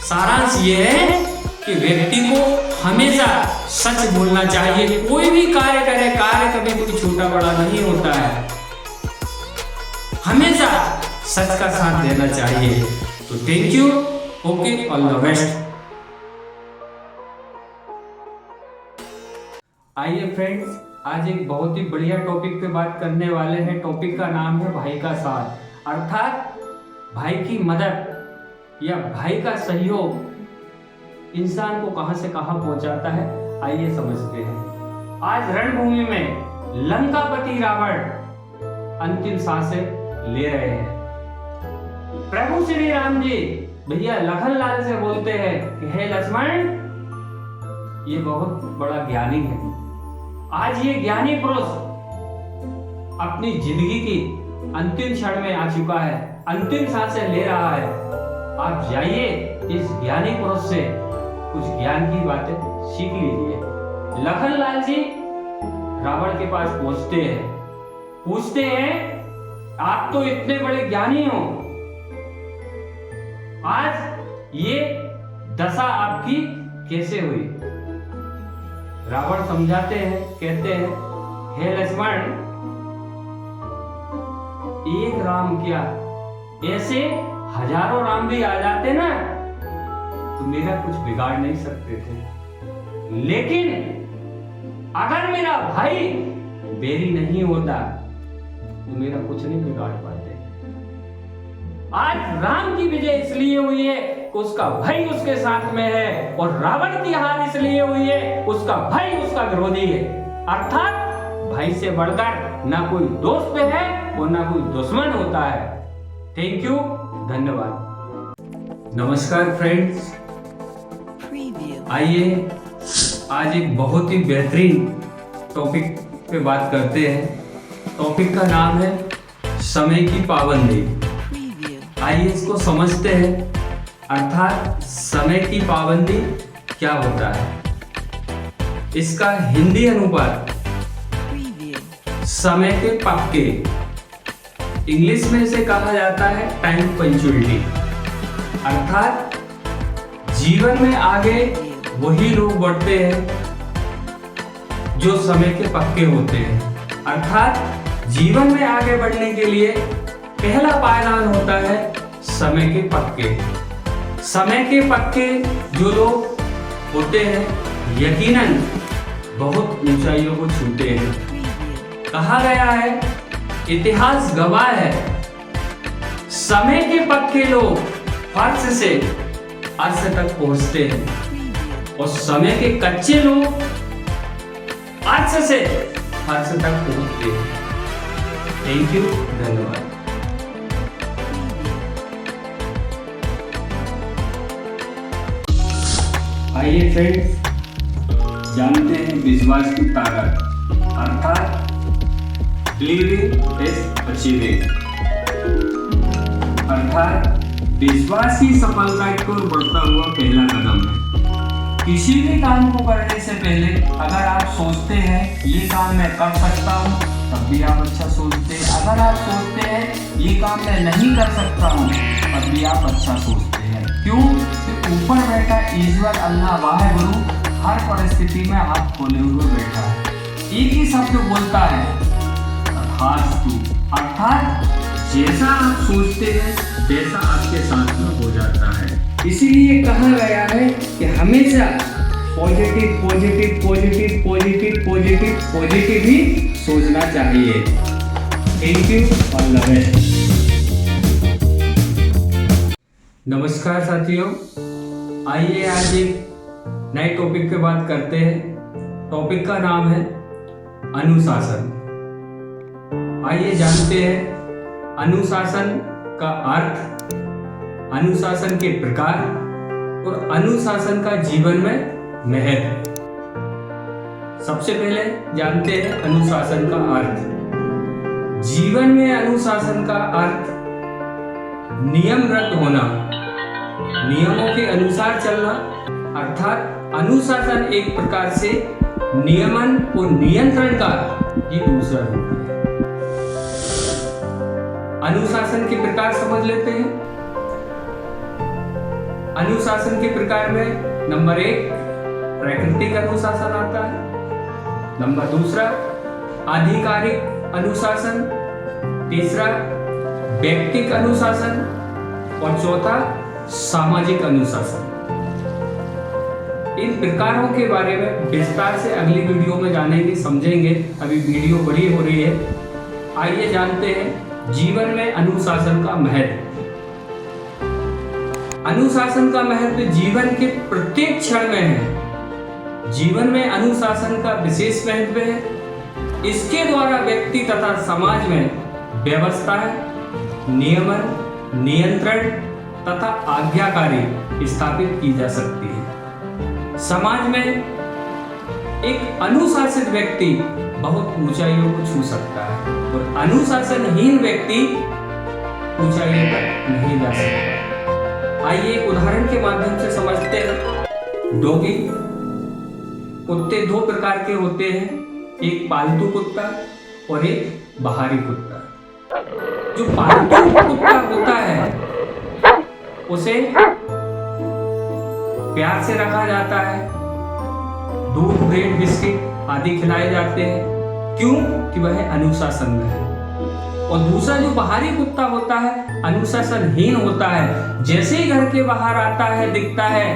सारांश ये है कि व्यक्ति को हमेशा सच बोलना चाहिए। कोई भी कार्य करे, कार्य कभी कोई छोटा बड़ा नहीं होता है, हमेशा सच का साथ देना चाहिए। तो thank you, okay, all the best. आइए फ्रेंड्स, आज एक बहुत ही बढ़िया टॉपिक पे बात करने वाले हैं। टॉपिक का नाम है भाई का साथ, अर्थात भाई की मदद या भाई का सहयोग इंसान को कहां से कहां पहुंचाता है, आइए समझते हैं। आज रणभूमि में लंकापति रावण अंतिम सांसें ले रहे हैं। प्रभु श्री राम जी भैया लखनलाल से बोलते हैं कि हे लक्ष्मण, ये बहुत बड़ा ज्ञानी है। आज ये ज्ञानी पुरुष अपनी जिंदगी की अंतिम क्षण में आ चुका है, अंतिम सांसें ले रहा है। आप जाइए इस ज्ञानी पुरुष से कुछ ज्ञान की बातें सीख लीजिए। लखनलाल जी रावण के पास पहुंचते हैं, पूछते हैं आप तो इतने बड़े ज्ञानी हो, आज ये दशा आपकी कैसे हुई? रावण समझाते हैं, कहते हैं हे लक्ष्मण, एक राम क्या, ऐसे हजारों राम भी आ जाते ना तो मेरा कुछ बिगाड़ नहीं सकते थे, लेकिन अगर मेरा भाई बैरी नहीं होता तो मेरा कुछ नहीं बिगाड़ पाते। आज राम की विजय इसलिए हुई है कि उसका भाई उसके साथ में है, और रावण की हार इसलिए हुई है उसका भाई उसका विरोधी है। अर्थात भाई से बढ़कर ना कोई दोस्त है और ना कोई दुश्मन होता है। थैंक यू, धन्यवाद। नमस्कार फ्रेंड्स, आइए आज एक बहुत ही बेहतरीन टॉपिक पे बात करते हैं। टॉपिक का नाम है समय की पाबंदी। आइए इसको समझते हैं, अर्थात समय की पाबंदी क्या होता है। इसका हिंदी अनुवाद समय के पक्के, इंग्लिश में इसे कहा जाता है टाइम पंक्चुअलिटी। अर्थात जीवन में आगे वही लोग बढ़ते हैं जो समय के पक्के होते हैं। अर्थात जीवन में आगे बढ़ने के लिए पहला पायदान होता है समय के पक्के। समय के पक्के जो लोग होते हैं यकीनन बहुत ऊंचाइयों को छूते हैं। कहा गया है, इतिहास गवाह है, समय के पक्के लोग फर्श से अर्श तक पहुंचते हैं और समय के कच्चे लोग अर्श से फर्श तक पहुंचते हैं। थैंक यू, धन्यवाद। आइए फ्रेंड्स, जानते हैं विश्वास की ताकत, अर्थात बिलीविंग इज अचीविंग। अर्थात विश्वास ही सफलता की ओर बढ़ता हुआ पहला कदम है। किसी भी काम को करने से पहले अगर आप सोचते हैं ये काम मैं कर सकता हूँ, तब भी आप अच्छा सोचते हैं। अगर आप सोचते हैं ये काम मैं नहीं कर सकता हूँ, तब भी आप अच्छा सोचते हैं। क्यों? ऊपर बैठा ईश्वर अल्लाह वाहेगुरु हर परिस्थिति में हाथ खोले हुए बैठा है। एक ही शब्द बोलता है, तथास्तु। अर्थात जैसा आप सोचते हैं वैसा आपके साथ में हो जाता है। इसीलिए कहा गया है कि हमेशा positive positive positive positive positive positive ही सोचना चाहिए। Thank you, all the best. नमस्कार साथियों, आइए आज एक नए टॉपिक पे बात करते हैं। टॉपिक का नाम है अनुशासन। आइए जानते हैं अनुशासन का अर्थ, अनुशासन के प्रकार और अनुशासन का जीवन में महत्व। सबसे पहले जानते हैं अनुशासन का अर्थ। जीवन में अनुशासन का अर्थ नियमरत होना, नियमों के अनुसार चलना। अर्थात अनुशासन एक प्रकार से नियमन और नियंत्रण का ये दूसरा रूप है। अनुशासन के प्रकार समझ लेते हैं। अनुशासन के प्रकार में नंबर 1 प्राकृतिक अनुशासन आता है, नंबर 2 आधिकारिक अनुशासन, तीसरा व्यक्तिगत अनुशासन और चौथा सामाजिक अनुशासन। इन प्रकारों के बारे में विस्तार से अगली वीडियो में जानेंगे, समझेंगे। अभी वीडियो बड़ी हो रही है। आइए जानते हैं जीवन में अनुशासन का महत्व। अनुशासन का महत्व जीवन के प्रत्येक क्षण में है। जीवन में अनुशासन का विशेष महत्व है। इसके द्वारा व्यक्ति तथा समाज में व्यवस्था, नियमन, नियंत्रण तथा आज्ञाकारी स्थापित की जा सकती है। समाज में एक अनुशासित व्यक्ति बहुत ऊंचाइयों को छू सकता है और अनुशासनहीन व्यक्ति ऊंचाइयों तक नहीं जा सकता। आइए एक उदाहरण के माध्यम से समझते हैं। डॉगी कुत्ते दो प्रकार के होते हैं, एक पालतू कुत्ता और एक बाहरी कुत्ता। जो पालतू कुत्ता होता है उसे प्यार से रखा जाता है, दूध, ब्रेड, बिस्किट आदि खिलाए जाते हैं। क्यों? कि वह अनुशासन में है। और दूसरा जो बाहरी कुत्ता होता है अनुशासनहीन होता है। जैसे ही घर के बाहर आता है, दिखता है,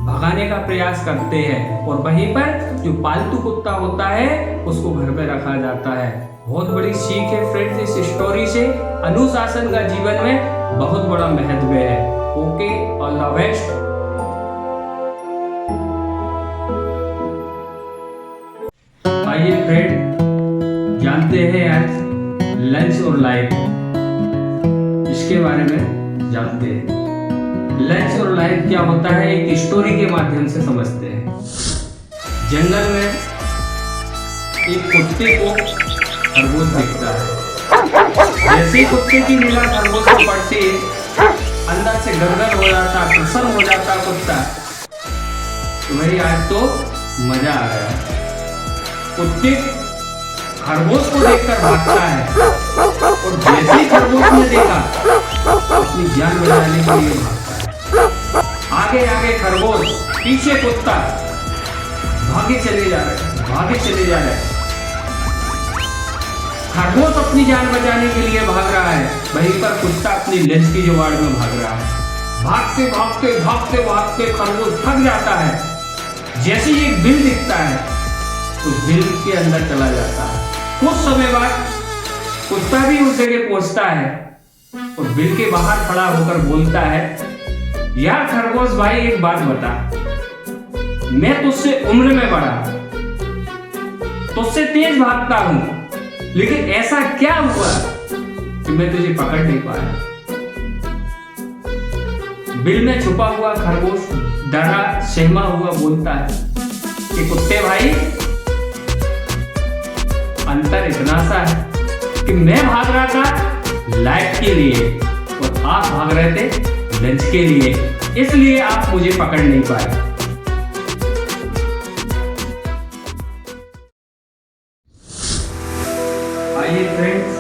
भगाने का प्रयास करते हैं। और वहीं पर जो पालतू कुत्ता होता है उसको घर में रखा जाता है। बहुत बड़ी सीख है फ्रेंड्स इस स्टोरी से। अनुशासन का जीवन में बहुत बड़ा महत्व है। Okay, all the best. आइए फ्रेंड जानते हैं आज लंच और लाइफ, इसके बारे में जानते हैं। लंच और लाइफ क्या होता है एक स्टोरी के माध्यम से समझते हैं। जंगल में एक कुत्ते को खरगोश दिखता है। जैसे ही कुत्ते की नीला खरगोश को पड़ती है अंदर से गदगद हो जाता, प्रसन्न हो जाता कुत्ता। तो भाई आज तो मजा आ गया। कुत्ते खरगोश को देखकर भागता है और जैसे ही खरगोश ने देखा अपनी जान बचाने के लिए भागता है। आगे आगे खरगोश, पीछे कुत्ता, भागे चले जा रहे, भागे चले जा रहे। खरगोश अपनी जान बचाने के लिए भाग रहा है, वहीं पर कुत्ता अपनी लंच की जुगाड़ में भाग रहा है। भागते भागते भागते भागते खरगोश थक जाता है। जैसे ही एक बिल दिखता है उस बिल के अंदर चला जाता है। कुछ समय बाद कुत्ता भी उस जगह पहुंचता है और बिल के बाहर खड़ा होकर बोलता है, यार खरगोश भाई एक बात बता, मैं तुझसे उम्र में बड़ा, तुझसे तेज भागता हूं, लेकिन ऐसा क्या हुआ कि मैं तुझे पकड़ नहीं पाया। बिल में छुपा हुआ खरगोश डरा सहमा हुआ बोलता है कि कुत्ते भाई अंतर इतना सा है कि मैं भाग रहा था लाइफ के लिए और आप भाग रहे थे लंच के लिए, इसलिए आप मुझे पकड़ नहीं पाए। आइए फ्रेंड्स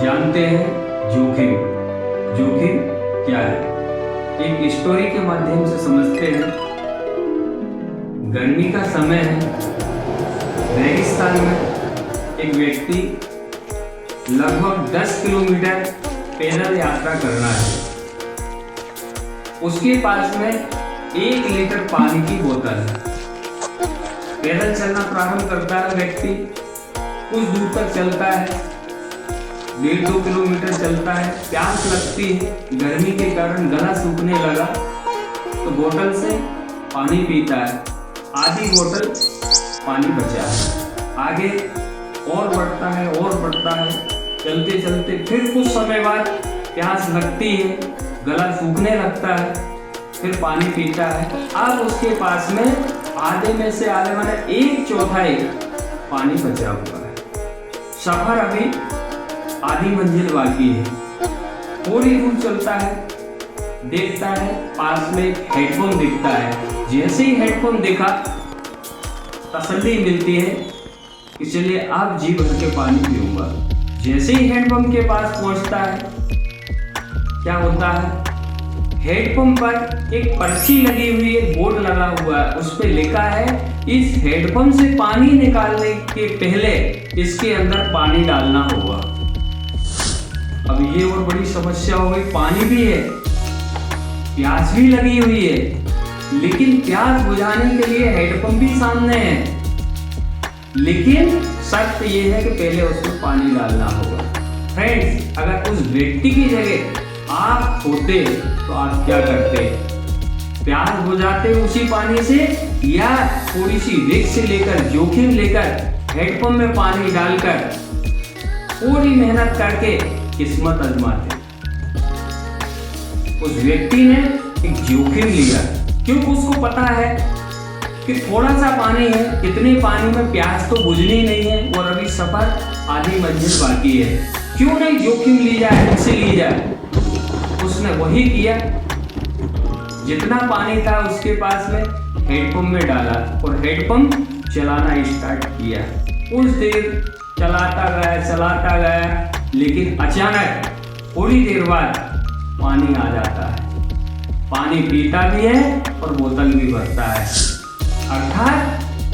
जानते हैं जोखिम। जोखिम क्या है एक स्टोरी के माध्यम से समझते हैं। गर्मी का समय है, रेगिस्तान में एक व्यक्ति लगभग 10 किलोमीटर पैदल यात्रा कर रहा है। उसके पास में 1 लीटर पानी की बोतल है। पैदल चलना प्रारंभ करता है व्यक्ति, कुछ दूर तक चलता है, 1.5-2 किलोमीटर चलता है। प्यास लगती है, गर्मी के कारण गला सूखने लगा तो बोतल से पानी पीता है। आधी बोतल पानी बचा है। आगे और बढ़ता है और बढ़ता है। चलते चलते फिर कुछ समय बाद प्यास लगती है, गला सूखने लगता है, फिर पानी पीता है। अब उसके पास में आधे में से आने वाला 1/4 पानी बचा हुआ है। सफर अभी आधी मंजिल बाकी है। थोड़ी दूर चलता है, देखता है पास में एक हेडपंप दिखता है। जैसे ही हेडपंप देखा तसल्ली मिलती है कि चलिए आप जी भर के पानी पीऊंगा। जैसे ही हेडपंप के पास पहुंचता है क्या होता है, हेडपंप पर एक पर्ची लगी हुई है, बोर्ड लगा हुआ है, उस पर लिखा है इस हेडपंप से पानी निकालने के पहले इसके अंदर पानी डालना होगा। अब ये और बड़ी समस्या हो गई, पानी भी है, प्यास भी लगी हुई है, लेकिन प्यास बुझाने के लिए हेडपंप भी सामने है, लेकिन शर्त ये है कि पहले उसमें पानी डालना होगा। फ्रेंड्स, अगर उस व्यक्ति की जगह आप होते तो आप क्या करते? प्यास बुझाते उसी पानी से, या थोड़ी सी रिस्क लेकर, जोखिम लेकर हेडपंप में पानी डालकर पूरी मेहनत करके किस्मत आजमाते? उस व्यक्ति ने एक जोखिम लिया, क्योंकि उसको पता है कि थोड़ा सा पानी है, इतने पानी में प्यास तो बुझनी नहीं है और अभी सफर आधी मंजिल बाकी है, क्यों नहीं जोखिम ली जाए, रिस्क ली जाए। उसने वही किया, जितना पानी था उसके पास में हेडपंप में डाला और हेडपंप चलाना स्टार्ट किया। कुछ देर चलाता गया, लेकिन अचानक थोड़ी देर बाद पानी आ जाता है। पानी पीता भी है और बोतल भी भरता है। अर्थात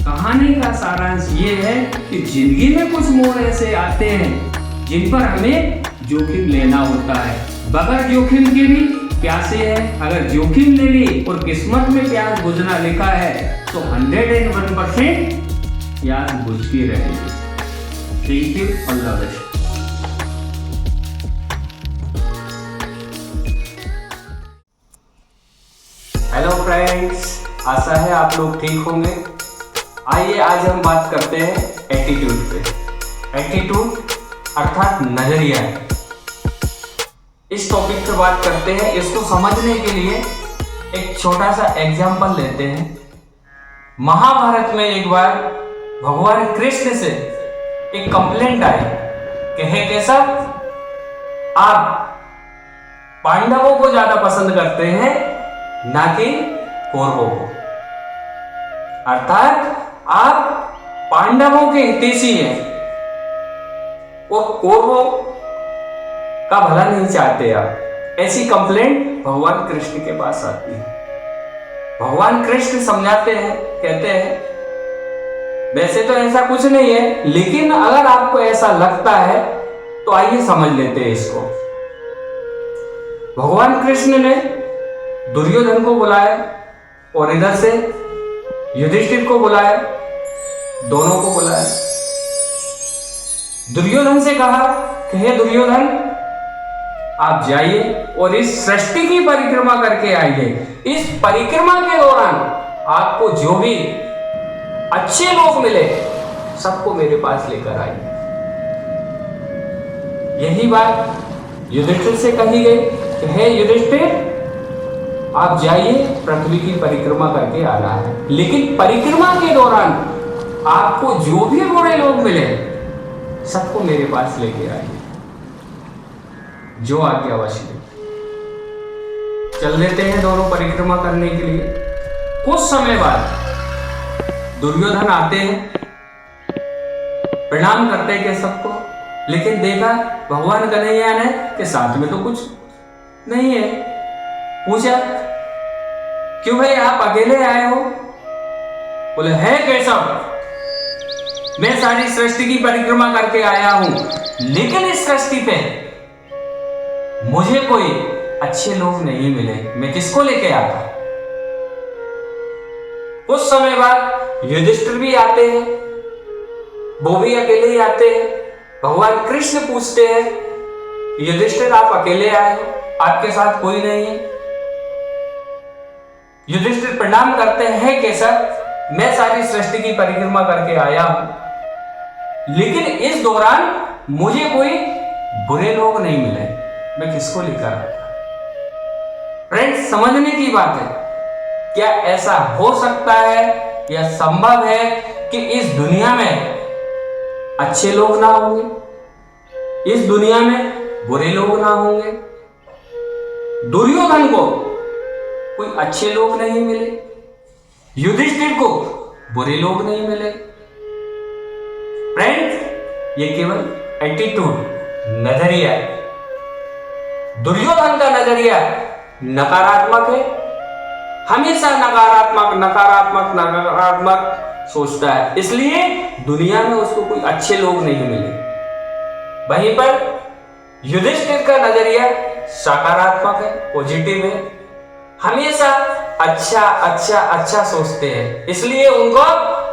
कहानी का सारांश ये है कि जिंदगी में कुछ मोड़ ऐसे आते हैं जिन पर हमें जोखिम लेना होता है। बगैर जोखिम के भी प्यासे हैं, अगर जोखिम ले ली और किस्मत में प्यास बुझना लिखा है तो 101% प्यास बुझ के रहेगी। Thank you, all the best. Hello friends, आशा है आप लोग ठीक होंगे। आइए आज हम बात करते हैं एटीट्यूड पे। एटीट्यूड अर्थात नजरिया। इस टॉपिक पे बात करते हैं। इसको समझने के लिए एक छोटा सा एग्जाम्पल लेते हैं। महाभारत में एक बार भगवान कृष्ण से एक कंप्लेंट आई कि हे केशव, आप पांडवों को ज्यादा पसंद करते हैं ना कि कौरवों को। अर्थात आप पांडवों के हितैषी हैं और कौरवों का भला नहीं चाहते आप। ऐसी कंप्लेंट भगवान कृष्ण के पास आती है। भगवान कृष्ण समझाते हैं, कहते हैं वैसे तो ऐसा कुछ नहीं है, लेकिन अगर आपको ऐसा लगता है तो आइए समझ लेते हैं इसको। भगवान कृष्ण ने दुर्योधन को बुलाया और इधर से युधिष्ठिर को बुलाया, दोनों को बुलाया। दुर्योधन से कहा कि हे दुर्योधन, आप जाइए और इस सृष्टि की परिक्रमा करके आइए। इस परिक्रमा के दौरान आपको जो भी अच्छे लोग मिले सबको मेरे पास लेकर आइए। यही बात युधिष्ठिर से कही गई कि हे युधिष्ठिर, आप जाइए, पृथ्वी की परिक्रमा करके आना है, लेकिन परिक्रमा के दौरान आपको जो भी बुरे लोग मिले सबको मेरे पास लेके आइए। जो आज्ञा अवश्य। चल देते हैं दोनों परिक्रमा करने के लिए। कुछ समय बाद दुर्योधन आते हैं, प्रणाम करते हैं सबको, लेकिन देखा भगवान कन्हैया ने कि साथ में तो कुछ नहीं है। पूछा, क्यों भाई आप अकेले आए हो? बोले, है केशव, मैं सारी सृष्टि की परिक्रमा करके आया हूं, लेकिन इस सृष्टि पे मुझे कोई अच्छे लोग नहीं मिले, मैं किसको लेके आता? कुछ समय बाद युधिष्ठिर भी आते हैं, वो भी अकेले ही आते हैं। भगवान कृष्ण पूछते हैं, युधिष्ठिर आप अकेले आए हो, आपके साथ कोई नहीं है? युधिष्ठिर प्रणाम करते हैं, केशव मैं सारी सृष्टि की परिक्रमा करके आया हूं, लेकिन इस दौरान मुझे कोई बुरे लोग नहीं मिले, मैं किसको लेकर आता? फ्रेंड्स, समझने की बात है, क्या ऐसा हो सकता है या संभव है कि इस दुनिया में अच्छे लोग ना होंगे, इस दुनिया में बुरे लोग ना होंगे? दुर्योधन को कोई अच्छे लोग नहीं मिले, युधिष्ठिर को बुरे लोग नहीं मिले। फ्रेंड्स, ये केवल एटीट्यूड, नजरिया है। दुर्योधन का नजरिया नकारात्मक है, हमेशा नकारात्मक सोचता है, इसलिए दुनिया में उसको कोई अच्छे लोग नहीं मिले। वहीं पर युधिष्ठिर का नजरिया सकारात्मक है, पॉजिटिव है, हमेशा अच्छा सोचते हैं, इसलिए उनको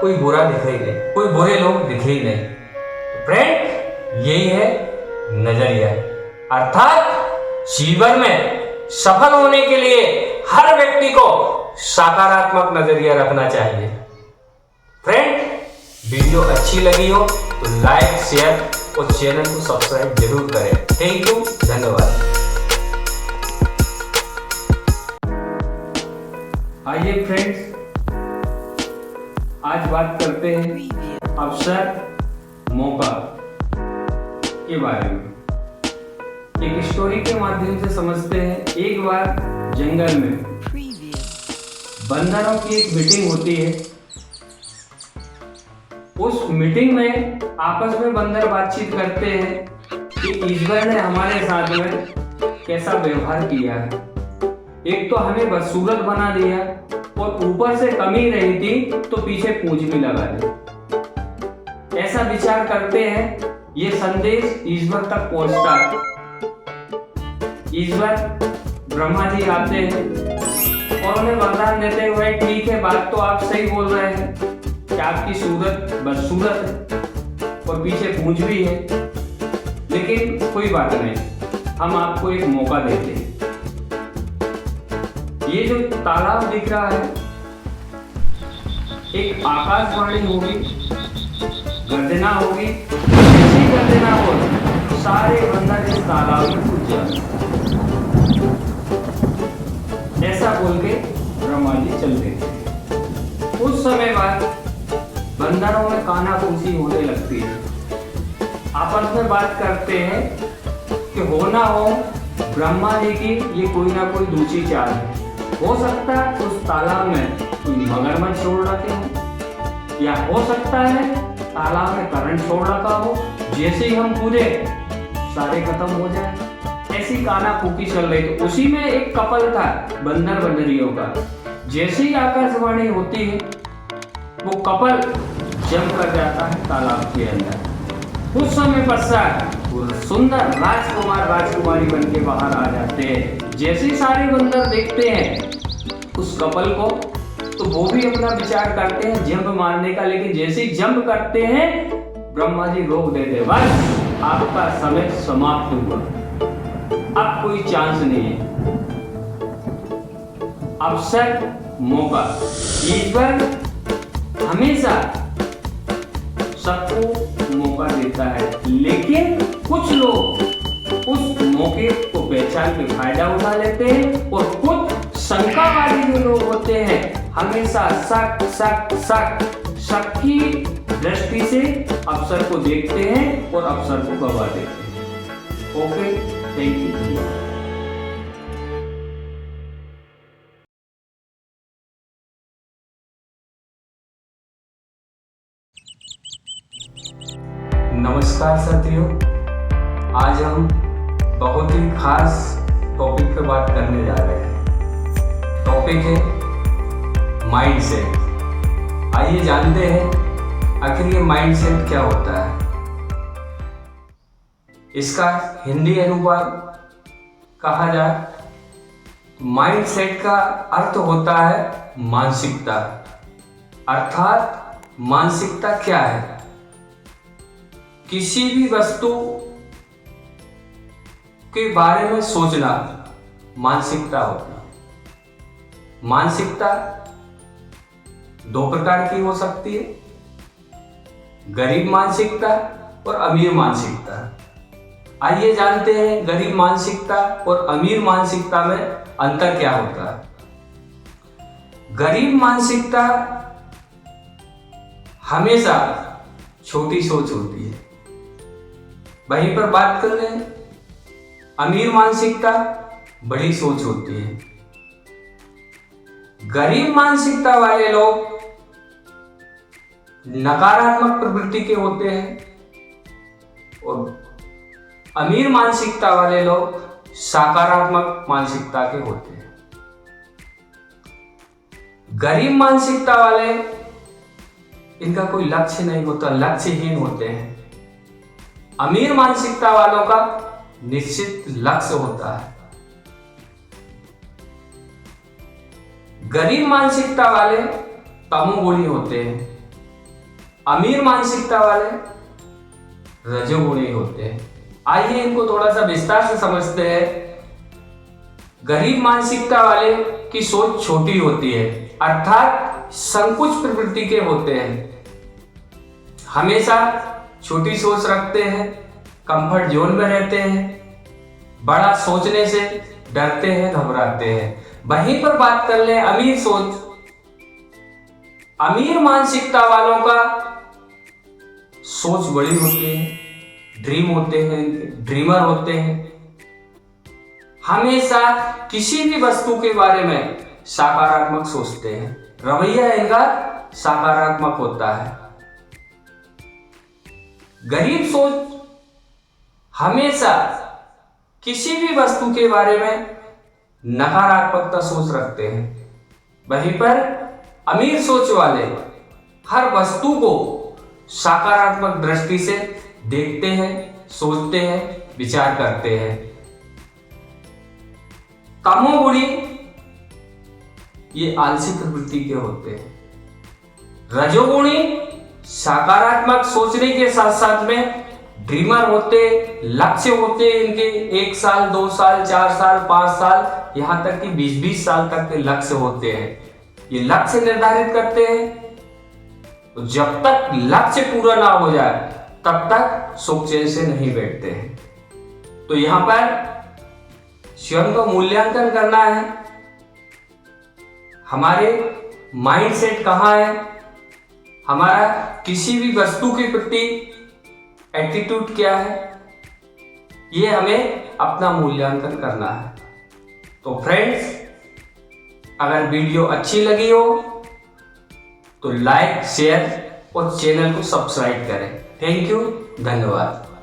कोई बुरा दिखे ही नहीं, कोई बुरे लोग दिखे ही नहीं। फ्रेंड, यही है नजरिया। अर्थात जीवन में सफल होने के लिए हर व्यक्ति को सकारात्मक नजरिया रखना चाहिए। फ्रेंड, वीडियो अच्छी लगी हो तो लाइक, शेयर और चैनल को सब्सक्राइब जरूर करें। थैंक यू, धन्यवाद। आइए फ्रेंड्स, आज बात करते हैं अवसर, मौका के बारे में। एक स्टोरी के माध्यम से समझते हैं। एक बार जंगल में बंदरों की एक मीटिंग होती है। उस मीटिंग में आपस में बंदर बातचीत करते हैं कि ईश्वर ने हमारे साथ में कैसा व्यवहार किया है। एक तो हमें बदसूरत बना दिया और ऊपर से कमी रही थी तो पीछे पूंछ भी लगा दी। ऐसा विचार करते हैं। ये संदेश ईश्वर तक पहुंचता है। ईश्वर ब्रह्मा जी आते हैं और उन्हें वरदान देते हुए, ठीक है, बात तो आप सही बोल रहे हैं कि आपकी सूरत बदसूरत है और पीछे पूंछ भी है, लेकिन कोई बात नहीं, हम आपको एक मौका देते हैं। ये जो तालाब दिख रहा है, एक आकाशवाणी होगी, गर्जना होगी। ऐसी गर्जना हो सारे बंदर इस तालाब में कूद जाते। ऐसा बोल के ब्रह्मा जी चल देते। कुछ समय बाद बंदरों में कानाफूसी होने लगती है। आपस में बात करते हैं कि हो ना हो ब्रह्मा जी की ये कोई ना कोई दूसरी चाल है। हो सकता है उस तालाब में कोई मगरमच्छ छोड़ रखे हो, या हो सकता है तालाब में करंट छोड़ रखा हो, जैसे ही हम कूदे सारे खत्म हो जाए। ऐसी कानाफूकी चल रही। तो उसी में एक कपल था बंदर बंदरियों का। जैसे ही आकाशवाणी होती है वो कपल जंप कर जाता है तालाब के अंदर। कुछ समय पश्चात वो सुंदर राजकुमार राजकुमारी बन के बाहर आ जाते हैं। जैसे ही सारे बंदर देखते हैं उस कपल को तो वो भी अपना विचार करते हैं जंप मारने का, लेकिन जैसे ही जंप करते हैं ब्रह्मा जी रोक देते, बस आपका समय समाप्त हुआ, अब कोई चांस नहीं है। अवसर, मौका, ईश्वर हमेशा सबको मौका देता है, लेकिन कुछ लोग उस मौके को पहचान के फायदा उठा लेते हैं और कुछ शंकावादी जो लोग होते हैं हमेशा शक की दृष्टि से अवसर को देखते हैं और अवसर को गवा देते हैं। Okay, thank you. नमस्कार साथियों, आज हम बहुत ही खास टॉपिक पे बात करने जा रहे हैं। टॉपिक है माइंडसेट। आइए जानते हैं आखिर ये माइंडसेट क्या होता है। इसका हिंदी अनुवाद कहा जाए तो माइंडसेट का अर्थ होता है मानसिकता। अर्थात मानसिकता क्या है? किसी भी वस्तु के बारे में सोचना मानसिकता होती है। मानसिकता दो प्रकार की हो सकती है, गरीब मानसिकता और अमीर मानसिकता। आइए जानते हैं गरीब मानसिकता और अमीर मानसिकता में अंतर क्या होता है। गरीब मानसिकता हमेशा छोटी सोच होती है। वहीं पर बात कर लें, अमीर मानसिकता बड़ी सोच होती है। गरीब मानसिकता वाले लोग नकारात्मक प्रवृत्ति के होते हैं और अमीर मानसिकता वाले लोग सकारात्मक मानसिकता के होते हैं। गरीब मानसिकता वाले, इनका कोई लक्ष्य नहीं होता, लक्ष्यहीन होते हैं। अमीर मानसिकता वालों का निश्चित लक्ष्य होता है। गरीब मानसिकता वाले तमोगुणी होते हैं, अमीर मानसिकता वाले रजोगुणी होते हैं। आइए इनको थोड़ा सा विस्तार से समझते हैं गरीब मानसिकता वाले की सोच छोटी होती है, अर्थात संकुच प्रवृत्ति के होते हैं, हमेशा छोटी सोच रखते हैं, कंफर्ट जोन में रहते हैं, बड़ा सोचने से डरते हैं, घबराते हैं। वहीं पर बात कर लें अमीर सोच, अमीर मानसिकता वालों का सोच बड़ी होती है, ड्रीम होते हैं, ड्रीमर होते हैं, हमेशा किसी भी वस्तु के बारे में सकारात्मक सोचते हैं, रवैया इनका सकारात्मक होता है। गरीब सोच हमेशा किसी भी वस्तु के बारे में नकारात्मकता सोच रखते हैं। वहीं पर अमीर सोच वाले हर वस्तु को सकारात्मक दृष्टि से देखते हैं, सोचते हैं, विचार करते हैं। तमोगुणी ये आलसी प्रवृत्ति के होते हैं। रजोगुणी सकारात्मक सोचने के साथ साथ में ड्रीमर होते, लक्ष्य होते इनके 1 साल 2 साल 4 साल 5 साल यहां तक कि 20-20 साल तक के लक्ष्य होते हैं। ये लक्ष्य निर्धारित करते हैं, तो जब तक लक्ष्य पूरा ना हो जाए तब तक सुख चैन से नहीं बैठते हैं। तो यहां पर स्वयं को मूल्यांकन करना है, हमारे माइंडसेट कहां है, हमारा किसी भी वस्तु के प्रति एटीट्यूड क्या है, ये हमें अपना मूल्यांकन करना है। तो फ्रेंड्स, अगर वीडियो अच्छी लगी हो तो लाइक, शेयर और चैनल को सब्सक्राइब करें। थैंक यू, धन्यवाद।